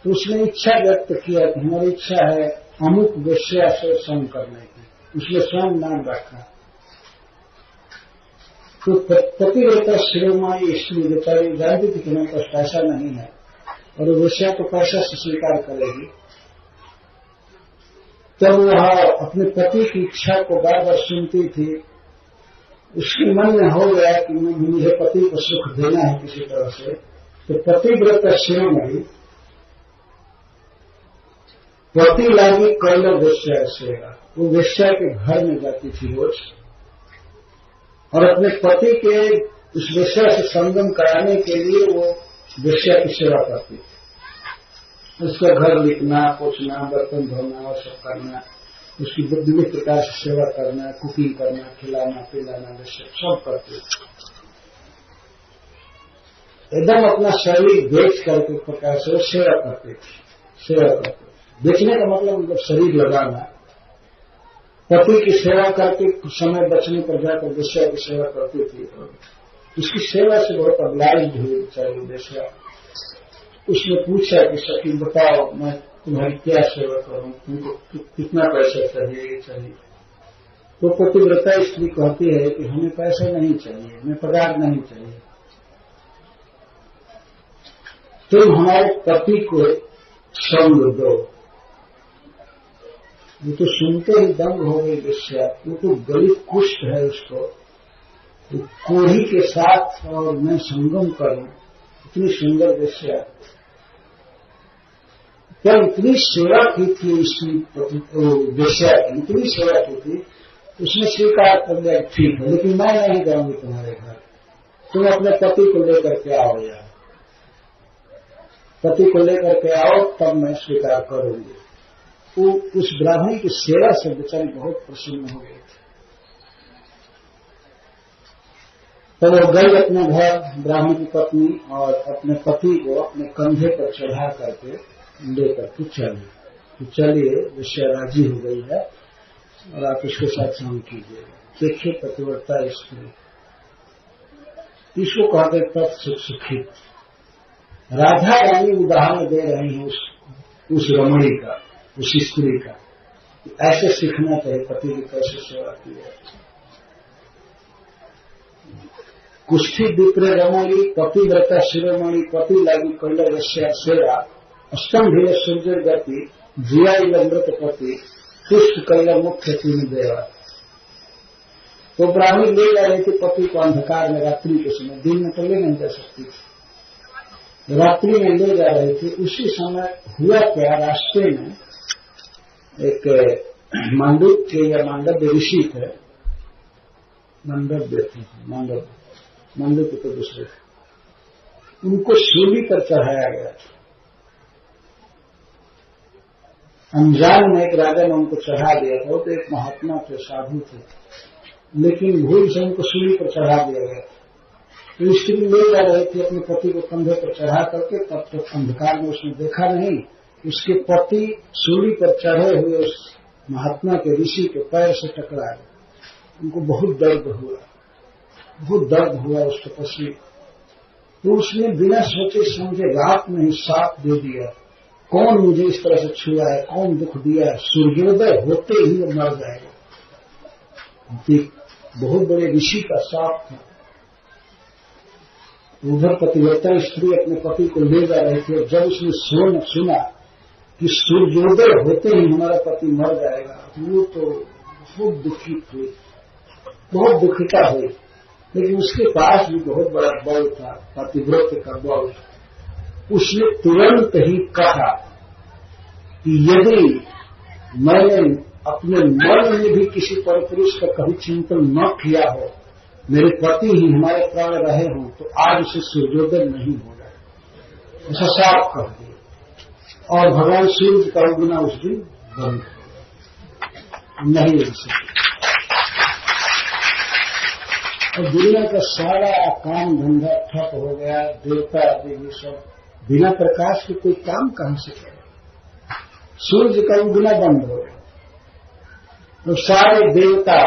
तो उसने इच्छा व्यक्त किया कि हमारी इच्छा है अमुक वेश्या से संग करने की। उसने स्वयं नाम रखा। तो पतिव्रता शिरोमणि स्त्री बेचारी जानती थी कि मेरे पास पैसा नहीं है, और वेश्या तो पैसा से स्वीकार करेगी। तब वह अपने पति की इच्छा को बार बार सुनती थी। उसके मन में हो गया कि मुझे पति को सुख देना है किसी तरह से। तो पतिव्रता शिरोमणि पति लागी कैल वेश्या सेवा, वो वेश्या के घर में जाती थी रोज, और अपने पति के उस वेश्या से संगम कराने के लिए वो वेश्या की सेवा करती थी। उसका घर लिखना, पोछना, बर्तन धोना और सब करना, उसकी विभिन्न प्रकार से सेवा करना, कुकिंग करना, खिलाना पिलाना, वेश्या सब करती थी। एकदम अपना शरीर बेच करके प्रकार से वो सेवा करती थी, सेवा करती थी। बेचने का मतलब शरीर लगाना। पति की सेवा करके कुछ समय बचने पर जाकर वेश्या की सेवा करती थी। उसकी सेवा से बहुत अब्लाइज हुई बेचारी वेश्या। उसने पूछा कि सखी बताओ, मैं तुम्हारी क्या सेवा करूं, तुमको कितना पैसा चाहिए? तो पतिव्रता स्त्री कहती है कि हमें पैसा नहीं चाहिए, हमें पगार नहीं चाहिए, तुम हमारे पति को संग दो। वो तो सुनते ही दंग हो गई वेश्या। वो तो गलित कुष्ठ है, उसको तो कोढ़ी के साथ और मैं संगम करूं, इतनी सुंदर वेश्या। क्या इतनी सेवा की थी इसकी वेश्या की, इतनी सेवा की थी, उसने स्वीकार कर लिया ठीक है, लेकिन मैं नहीं जाऊंगी तुम्हारे घर, तुम अपने पति को लेकर के आओ, यार पति को लेकर के आओ, तब मैं स्वीकार करूंगी। वो उस ब्राह्मणी की सेवा से बेचारी बहुत प्रसन्न हो गई थी। तो वो गई अपने घर, ब्राह्मण की पत्नी, और अपने पति को अपने कंधे पर चढ़ा करके लेकर के चली। तो चलिए, वेश्या राजी हो गई है और आप इसके साथ संग कीजिए। देखिए पतिव्रता स्त्री, इसको कहते तत् सुखित। राधा रानी उदाहरण दे रही है उस रमणी का, उस स्त्री का। ऐसे सीखना चाहिए पति की कैसे सेवा की है। कुष्ठी विप्र रमणी पतिव्रता शिरोमणि पति लागी कैल वेश्या सेवा अष्टम भील सूर्य गति जिया लमृत पति तुष्ट कैल मुख्य 3 देवा। तो ब्राह्मणी ले जा रही थी पति को अंधकार में, रात्रि के समय, दिन में तो ले नहीं जा सकती थी, रात्रि में ले जा रही थी। उसी समय हुआ क्या, रास्ते में एक मांडव्य या मांडव्य ऋषि थे, मांडव्य थे, मांडव्य तो दूसरे थे, उनको सूली पर चढ़ाया गया था। अनजान में एक राजा ने उनको चढ़ा दिया था। वो तो एक महात्मा थे, साधु थे, लेकिन भूल से उनको सूली पर चढ़ा दिया गया था। तो स्त्री ले जा रही थी अपने पति को कंधे पर चढ़ा करके, तब तक अंधकार में उसने देखा नहीं, उसके पति सूली पर चढ़े हुए उस महात्मा के ऋषि के पैर से टकराए। उनको बहुत दर्द हुआ, बहुत दर्द हुआ उस तपस्वी। तो उसने बिना सोचे समझे रात में ही साप दे दिया, कौन मुझे इस तरह से छुआ है, कौन दुख दिया है, सूर्योदय होते ही वो मर जाएगा। बहुत बड़े ऋषि का साप था। उधर पतिव्रता स्त्री अपने पति को ले जा रही थी और जब उसने सुना कि सूर्योदय होते ही हमारा पति मर जाएगा, वो तो बहुत दुखित हुई, बहुत दुखिता हुई। लेकिन उसके पास भी बहुत बड़ा बल था, पतिव्रत का बल। उसने तुरंत ही कहा कि यदि मैंने अपने मन में भी किसी परपुरुष का कभी चिंतन न किया हो, मेरे पति ही हमारे प्राण रहे हों, तो आज उसे सूर्योदय नहीं होगा, ऐसा साफ कर दिया। और भगवान सूर्य का उगना उस दिन बंद नहीं हो सके। और दुनिया का सारा काम धंधा ठप हो गया, देवता आदि भी सब बिना प्रकाश के कोई काम कहां से करे। सूर्य का उगना बंद हो गया तो सारे देवता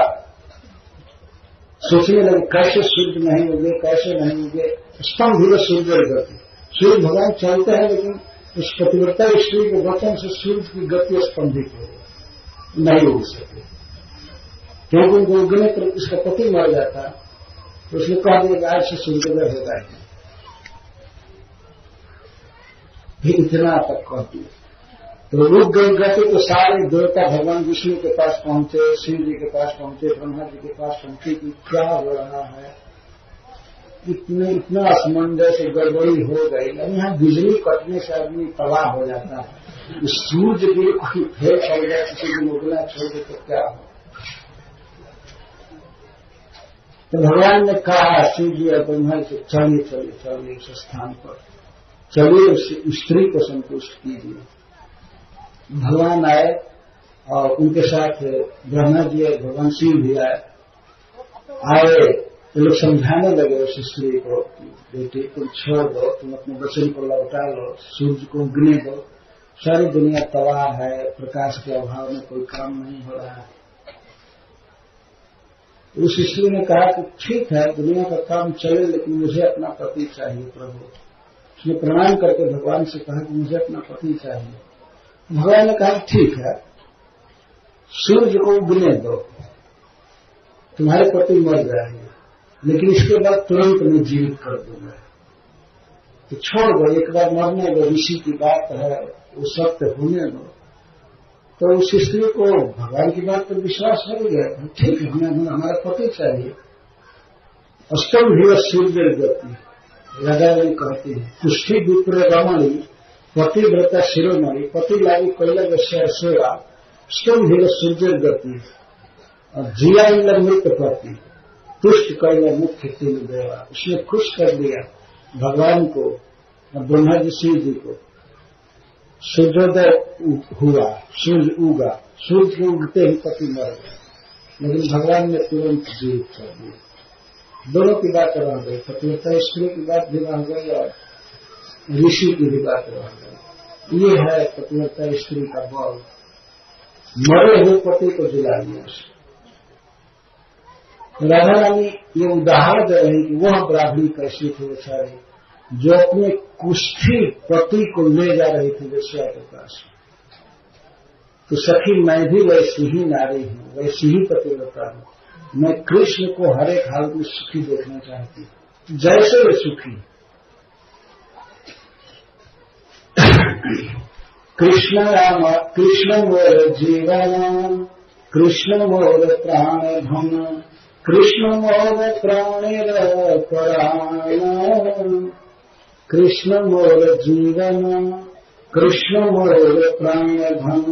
सोचने लगे कैसे सूर्य नहीं उगे, कैसे नहीं उगे। स्तंभ सूर्य गति, सूर्य भगवान चलते हैं लेकिन उस पतिव्रता स्त्री के वचन से सूर्य की गति स्पंदित हो गई, नहीं उग सके। क्योंकि उनको उगने पर उसका पति मर जाता तो उसने कहा दिया कि आज से सूर्योदय होगा ही, इतना तक कह दिया। तो रुक गई गति तो सारे देवता भगवान विष्णु के पास पहुंचे, शिव जी के पास पहुंचे, ब्रह्मा जी के पास पहुंचे कि क्या हो रहा है, इतना असमंजस गड़बड़ी हो गई। अब यहाँ बिजली कटने से आदमी तबाह हो जाता है, सूर्य बिल्कुल फेर पड़ गया, किसी दिन उगना छोड़ दे तो क्या हो। तो भगवान ने कहा शिव जी और ब्रह्मा से चलिए चलिए चलिए उस स्थान पर चलिए, उस स्त्री को संतुष्ट कीजिए। भगवान आए और उनके साथ ब्रह्मा जी और भगवान शिव भी आए तो लोग समझाने लगे उस स्त्री को, बेटी तुम छोड़ दो, तुम अपने वचन को लौटा लो, सूर्य को उगने दो, सारी दुनिया तबाह है, प्रकाश के अभाव में कोई काम नहीं हो रहा है। उस स्त्री ने कहा कि ठीक है दुनिया का काम चले लेकिन मुझे अपना पति चाहिए प्रभु। उसने प्रणाम करके भगवान से कहा कि मुझे अपना पति चाहिए। भगवान ने कहा ठीक है सूर्य को उगने दो, तुम्हारे पति मर जाएंगे लेकिन इसके बाद तुरंत मैं जीवित कर दूंगा, तो छोड़ दो, एक बार मरने दो, ऋषि की बात है वो सत्य होने दो। तो उस स्त्री को भगवान की बात पर विश्वास हो गया, ठीक है हमें हमारा पति चाहिए। अष्टम भी सूर्य गति राजावली कहती है, कुष्ठी विप्र रमणी पतिव्रता शिरोमणि पति लागू कैल सेवा अष्टम भी सूर्य गति और जिया मृत पति तुष्ट कैल मुख्य तीन देवा। उसने खुश कर दिया भगवान को और ब्रह्मा जी शिव जी को। सूर्योदय हुआ, सूर्य उगा, सूर्य के उगते ही पति मर गया, लेकिन भगवान ने तुरंत जीवित कर दिया। दोनों की बात रह गई, पतिव्रता स्त्री की बात भी रह गई और ऋषि की भी बात रह गई। ये है पतिव्रता स्त्री का बल, मरे हुए पति को जिला दिया। राधा रानी ये उदाहरण दे रही कि वह ब्राह्मणी कैसी थी बेचारी जो अपने कुष्ठी पति को ले जा रही थी वेश्या के पास। तो सखी मैं भी वैसी ही नारी हूँ, वैसी ही पतिव्रता हूँ। मैं कृष्ण को हर एक हाल में सुखी देखना चाहती हूँ जैसे वे सुखी। कृष्ण मोर जीवन कृष्ण मोर प्राण धन कृष्ण मोर प्राणेर परायण कृष्ण मोर जीवन कृष्ण मोर प्राण धन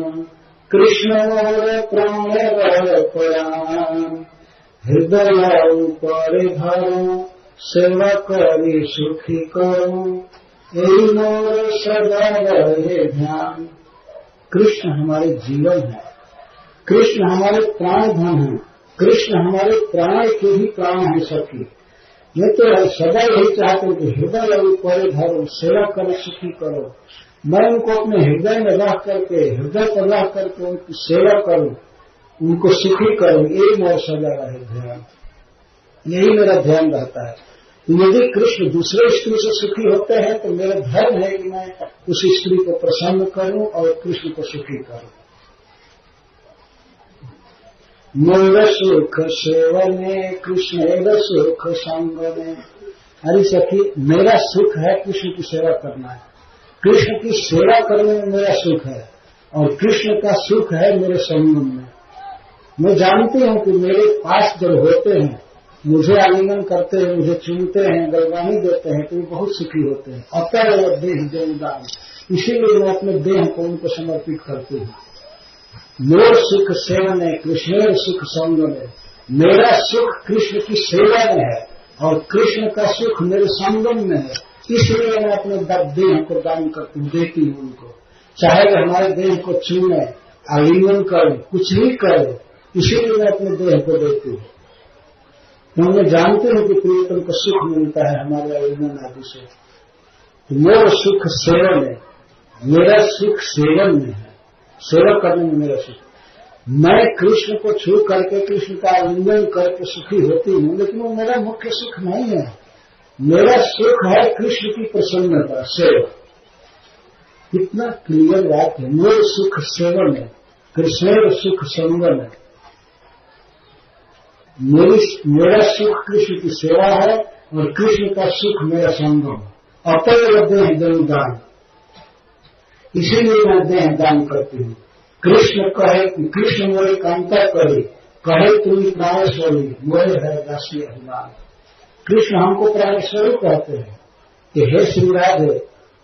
कृष्ण मोर प्राणेर परायण हृदय ऊपर धरो सेवा करी सुखी करो यही मोर सदा रहे ध्यान। कृष्ण हमारे जीवन है, कृष्ण हमारे प्राण धन है, कृष्ण हमारे प्राण के ही प्राण है सखी। ये तो सदा यही चाहते हैं कि हृदय ऊपर धरो सेवा करो सुखी करो। मैं उनको अपने हृदय में रह करके, हृदय पर रह करके उनकी सेवा करूं, उनको सुखी करूं, यही मेरा सदा रहे ध्यान, यही मेरा ध्यान रहता है। यदि कृष्ण दूसरे स्त्री से सुखी होते हैं तो मेरा धर्म है कि मैं उस स्त्री को प्रसन्न करूं और कृष्ण को सुखी करूं। मोर सुख सेवने कृष्ण सुख संगने अरे सखी, मेरा सुख है कृष्ण की सेवा करना है, कृष्ण की सेवा करने में मेरा सुख है, और कृष्ण का सुख है मेरे संगम में। मैं जानती हूं कि मेरे पास जब होते हैं, मुझे आलिंगन करते हैं, मुझे चूमते हैं, गलवानी देते हैं, तो वो बहुत सुखी होते हैं। अतः देह जयदान, इसीलिए मैं अपने देह को उनको समर्पित करती हूँ। मोर सुख सेवन है कृष्ण सुख संग में, मेरा सुख कृष्ण की सेवा में है और कृष्ण का सुख मेरे संगम में है। इसलिए मैं अपने देह को दान करती देती हूँ उनको, चाहे वो हमारे देह को चूमे, आलिंगन करे, कुछ भी करे, इसीलिए मैं अपने देह को देती हूँ। तो मैं जानते हैं कि प्रियतम को सुख मिलता है हमारे आलिंगन आदि से। तो मोर सुख सेवन है, मेरा सुख सेवन में है, सेवा करने में मेरा सुख। मैं कृष्ण को छू करके कृष्ण का आलिंगन करके सुखी होती हूँ, लेकिन वो मेरा मुख्य सुख नहीं है। मेरा सुख है कृष्ण की प्रसन्नता, सेवा। कितना क्लियर बात है। मोर सुख सेवन है कृष्ण सुख संगम है। मेरा सुख कृष्ण की सेवा है और कृष्ण का सुख मेरा संगम। अतः देह दान, इसीलिए मैं देह दान करती हूँ। कृष्ण कहे कि कृष्ण मोरे कांता करे, कहे तुम प्राणेश्वरी मोरे है दासी अभिमान। कृष्ण हमको प्राणेश्वरी कहते हैं कि हे श्री राधे,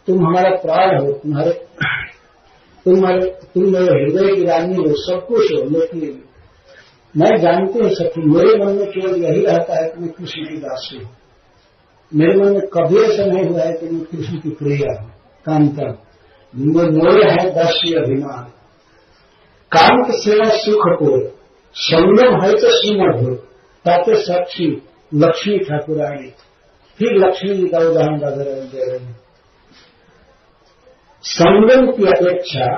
तुम हमारा प्राण हो, तुम मेरे हृदय की रानी हो, सब कुछ हो, लेकिन मैं जानती हूँ सखी, मेरे मन में केवल यही रहता है कि मैं कृष्ण की दासी हूँ। मेरे मन में कभी ऐसा नहीं हुआ है कि मैं कृष्ण की प्रिया हूँ, कांता। मोरे है दासी अभिमान। कांत सेवा सुख को संगम है तो सुमध हो, ताते साक्षी लक्ष्मी ठाकुरानी। फिर लक्ष्मी जी का उदाहरण दे रहे हैं। संगम की अपेक्षा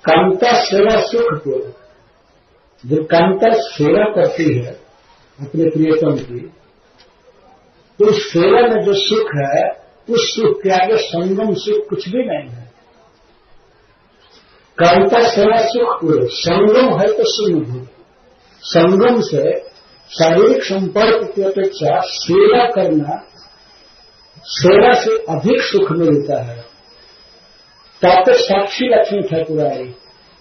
कांता सेवा सुख को, जो कांता सेवा करती है अपने प्रियतम की, तो उस सेवा में जो सुख है, उस सुख के आगे संगम सुख कुछ भी नहीं है। कांता सेवा सुख को, संगम है तो सुमधुर। संगम से शारीरिक संपर्क की अपेक्षा सेवा करना, सेवा से अधिक सुख मिलता है। ताते साक्षी लक्ष्मी ठाकुरानी,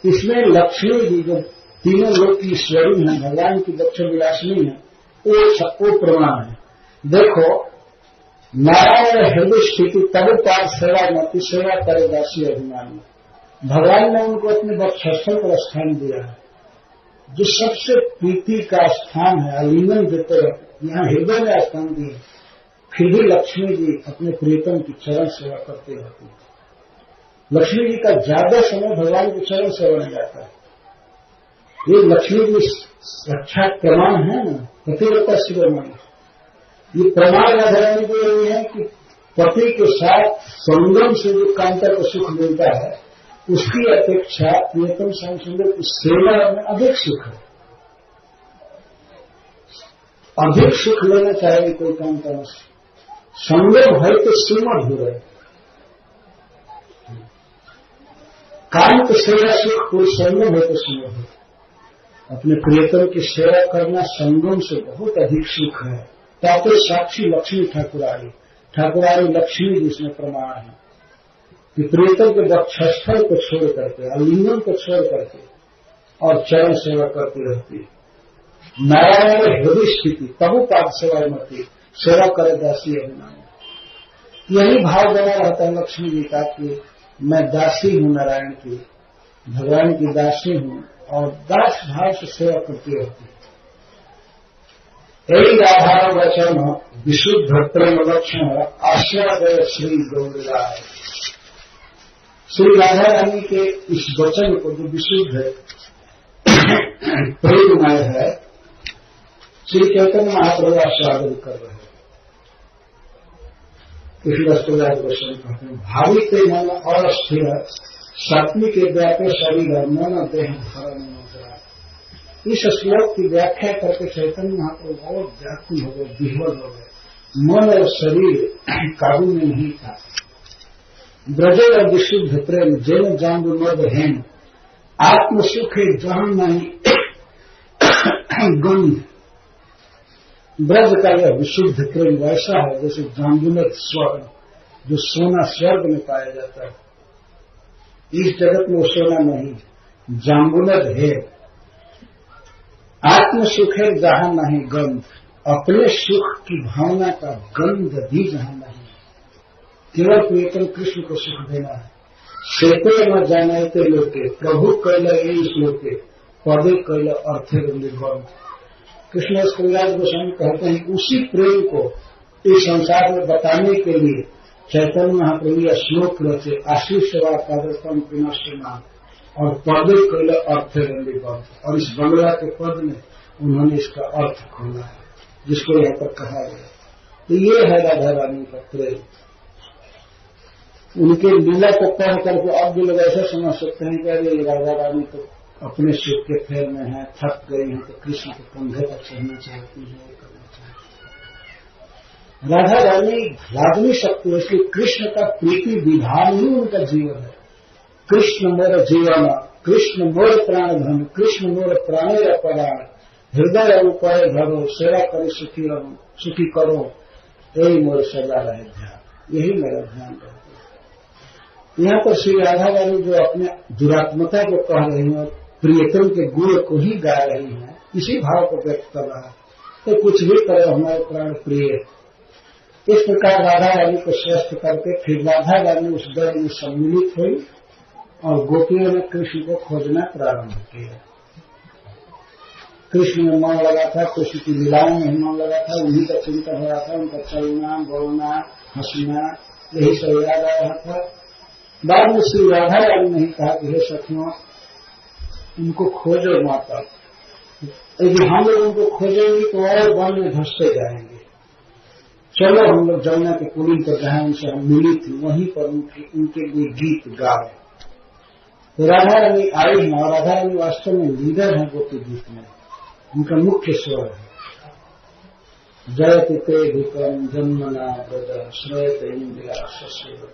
इसमें लक्ष्मी जी जो तीनों लोग की ईश्वरी है, भगवान की दक्ष विलासिनी है, वो प्रमाण है। देखो, नारायण हृदय स्थिति तब पार सेवा मती, सेवा करे दासी अभिमानी। भगवान ने उनको अपने वक्षस्थल पर स्थान दिया है, जो सबसे प्रीति का स्थान है। आलिंगन देते रहते, यहाँ हृदय में स्थान दिए, फिर भी लक्ष्मी जी अपने प्रियतम की चरण सेवा करते रहती है। लक्ष्मी जी का ज्यादा समय भगवान की चरण सेवा में जाता है। ये लक्ष्मी जी साक्षात प्रमाण है ना, पतिव्रता शिरोमणि। ये प्रमाण आधारण दे रही है कि पति के साथ संगम से जो कांता को सुख मिलता है, उसकी अपेक्षा प्रियतम श्याम सुंदर की सेवा में अधिक सुख है। अधिक सुख लेना चाहिए कोई कांता में। संगम है तो सुमध हो रहे, कांत सेवा सुख कोई संगम है तो सुमध हो। अपने प्रियतम की सेवा करना संगम से बहुत अधिक सुख है। ताते साक्षी लक्ष्मी ठाकुरानी, ठाकुरानी लक्ष्मी जिसमें प्रमाण है कि प्रियतम के वक्षस्थल को छोड़ करके, आलिंगन को छोड़ करके और चरण सेवा करती रहती है। नारायण हृदय स्थिति तबु पाद सेवा मती, सेवा करे दासी अभिमान। यही भाव बना रहता है लक्ष्मी जी का कि मैं दासी हूँ नारायण की, भगवान की दासी हूँ, और दास भाव से सेवा करती रहती है। यही राधा वचन विशुद्ध प्रेम लक्षण आश्रय श्री गौरराय। श्री राधा रानी के इस वचन को जो विशुद्ध है, प्रेममय है, श्री चैतन्य महाप्रभु आस्वादन कर रहे हैं। इसी वस्तुराज वचन कहते हैं, भावी के मन और स्थिर सात्विक के व्याप्य शरीर मन देह धर्म। इस श्लोक की व्याख्या करके चैतन्य महाप्रभु बहुत व्याकुल हो गए, विह्वल हो गए। मन और शरीर काबू में नहीं था। ब्रजे और विशुद्ध प्रेम जैन जान मद हेम, आत्म सुख जहां नहीं गंध। ब्रज का यह विशुद्ध प्रेम वैसा है जैसे जाम्बुनद स्वर्ण, जो सोना स्वर्ग में पाया जाता है। इस जगत में वो सोना नहीं, जाम्बुनद है। आत्म सुख है जहां नहीं गंध, अपने सुख की भावना का गंध भी जहां नहीं। केवल प्रियतम कृष्ण को सुख देना है। सेते न जानते लोके, प्रभु कैल इस लोके, पदे कैल अर्थे निर्गम। कृष्ण कविराज गोस्वामी कहते हैं उसी प्रेम को इस संसार में बताने के लिए चैतन्य महाप्रभु यह श्लोक रचे, आशीष सेवा पादकम पिनश्यमान और पदे कैल अर्थे निर्गम। और इस बंगला के पद में उन्होंने इसका अर्थ खोला है, जिसको यहाँ पर कहा गया। तो ये है राधा रानी का प्रेम। उनके लीला को पढ़ करके अब भी लोग ऐसा समझ सकते हैं कि अरे राधा रानी तो अपने सुख के फेर में है, थक गई है, तो कृष्ण के कंधे पर चढ़ना चाहती है, करना चाहती है। राधा रानी रागनी शक्ति है, इसलिए कृष्ण का प्रीति विधान ही उनका जीवन है। कृष्ण मोर जीवन, कृष्ण मोर प्राण धन, कृष्ण मोर प्राणेर पराण, हृदय ऊपर धरो, सेवा करो सुखी करो, यही मोर सदा रहे ध्यान। यही मेरा ध्यान रहता है। यहाँ पर श्री राधा रानी जो अपने दुरात्मता को कह रही है, प्रियतम के गुण को ही गा रही है, इसी भाव को व्यक्त कर रहा है। तो कुछ भी करे हमारे प्राण प्रिय। इस प्रकार राधा रानी को श्रेष्ठ करके फिर राधा रानी उस दल में सम्मिलित हुई और गोपियों ने कृष्ण को खोजना प्रारंभ किया। कृष्ण में मन लगा था, कृष्ण की लीलाओं में मन लगा था, उन्हीं का चिंतन हो रहा था, उनका चलना बोलना हंसना यही सब याद आ रहा था। बाद में श्री राधा रानी ने कहा कि हे सखियों, उनको खोजो माता, यदि हम लोग उनको खोजेंगे तो और वन में धंसते जाएंगे। चलो हम लोग जमुना के कुलीन पर जहां उनसे हम मिली थी वहीं पर उनके लिए गीत गाए। तो राधा रानी आई हैं और राधा रानी वास्तव में लीडर है गोपी गीत में, उनका मुख्य स्वर है। जयति ते विक्रम जन्मना ब्रज श्रेयत इंदिरा ससेव।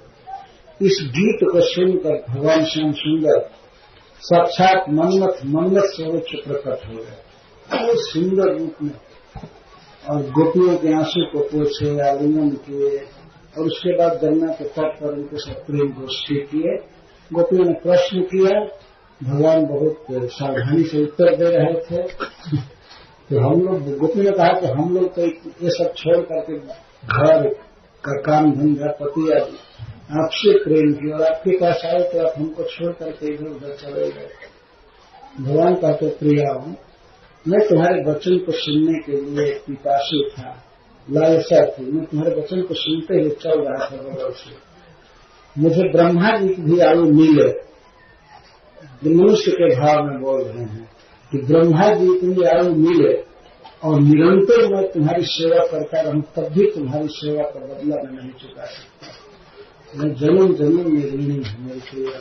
इस गीत को सुनकर भगवान श्याम सुंदर साक्षात मन्मथ स्वरूप से प्रकट हो गए, बहुत सुंदर रूप में, और गोपियों के आंसू को पोछे, आलिंगन किए, और उसके बाद जमुना के तट पर उनके साथ प्रेम गोष्ठी किए। गोपियों ने प्रश्न किया, भगवान बहुत सावधानी से उत्तर दे रहे थे। तो हम लोग, गोपी ने कहा कि हम लोग तो ये सब छोड़ करके घर का काम धंधा पति आदि आपसे प्रेम की, और आपके पास आए तो आप हमको छोड़ करके इधर उधर चले गए। भगवान का तो प्रिया हूं, मैं तुम्हारे वचन को सुनने के लिए पिपासु था, लालसा थी, मैं तुम्हारे वचन को सुनते हुए चल रहा था बगल से। मुझे ब्रह्मा जी की भी आयु मिले, जो मनुष्य के भाव में बोल रहे हैं कि ब्रह्मा जी की भी आयु मिले और निरंतर मैं तुम्हारी सेवा करता रहूं, तब भी तुम्हारी सेवा का बदला मैं नहीं चुका सकता। मैं जन्म जन्म में ऋणी हूं मेरी प्रिया।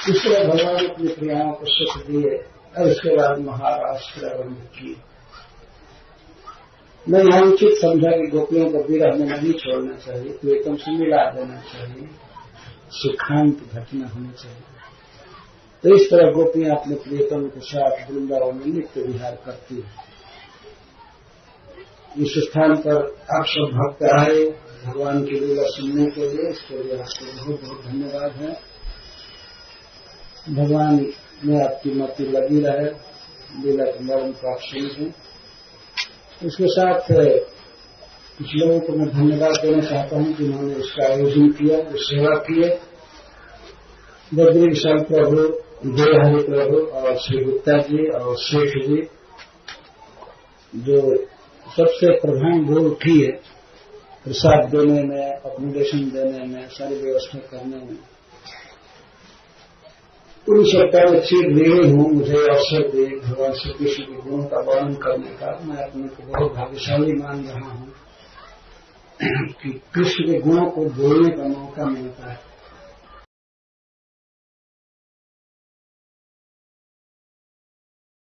इस तरह भगवान अपनी प्रियाओं को सुख दिए और उसके बाद महाराष्ट्र आरंभ किए। मैं यहाँ उचित समझा कि गोपियों को विरह में नहीं छोड़ना चाहिए, तो एकदम से मिला देना चाहिए, सुखांत घटना होनी चाहिए। तो इस तरह गोपियां अपने प्रियतम के साथ वृंदावन में नित्य विहार करती है। इस स्थान पर आप सब भक्त आए भगवान की लीला सुनने के लिए, इसके लिए आपको बहुत बहुत धन्यवाद है। भगवान में आपकी मति लगी रहे, लीला के मर्म को आप समझें। इसके साथ कुछ लोगों को मैं धन्यवाद देना चाहता हूं जिन्होंने इसका आयोजन किया, जो सेवा किए। बद्री विशाल प्रभु, जय हरि प्रभु और श्री गुप्ता जी और शेख जी, जो सबसे प्रधान रोल किए प्रसाद देने में, अकोमोडेशन देने में, सारी व्यवस्था करने में। उन सबका मैं चीर लिए हूं, मुझे अवसर दे भगवान श्री कृष्ण के गुणों का वर्णन करने का। मैं अपने को बहुत भाग्यशाली मान रहा हूं कि कृष्ण के गुणों को बोलने का मौका मिलता है।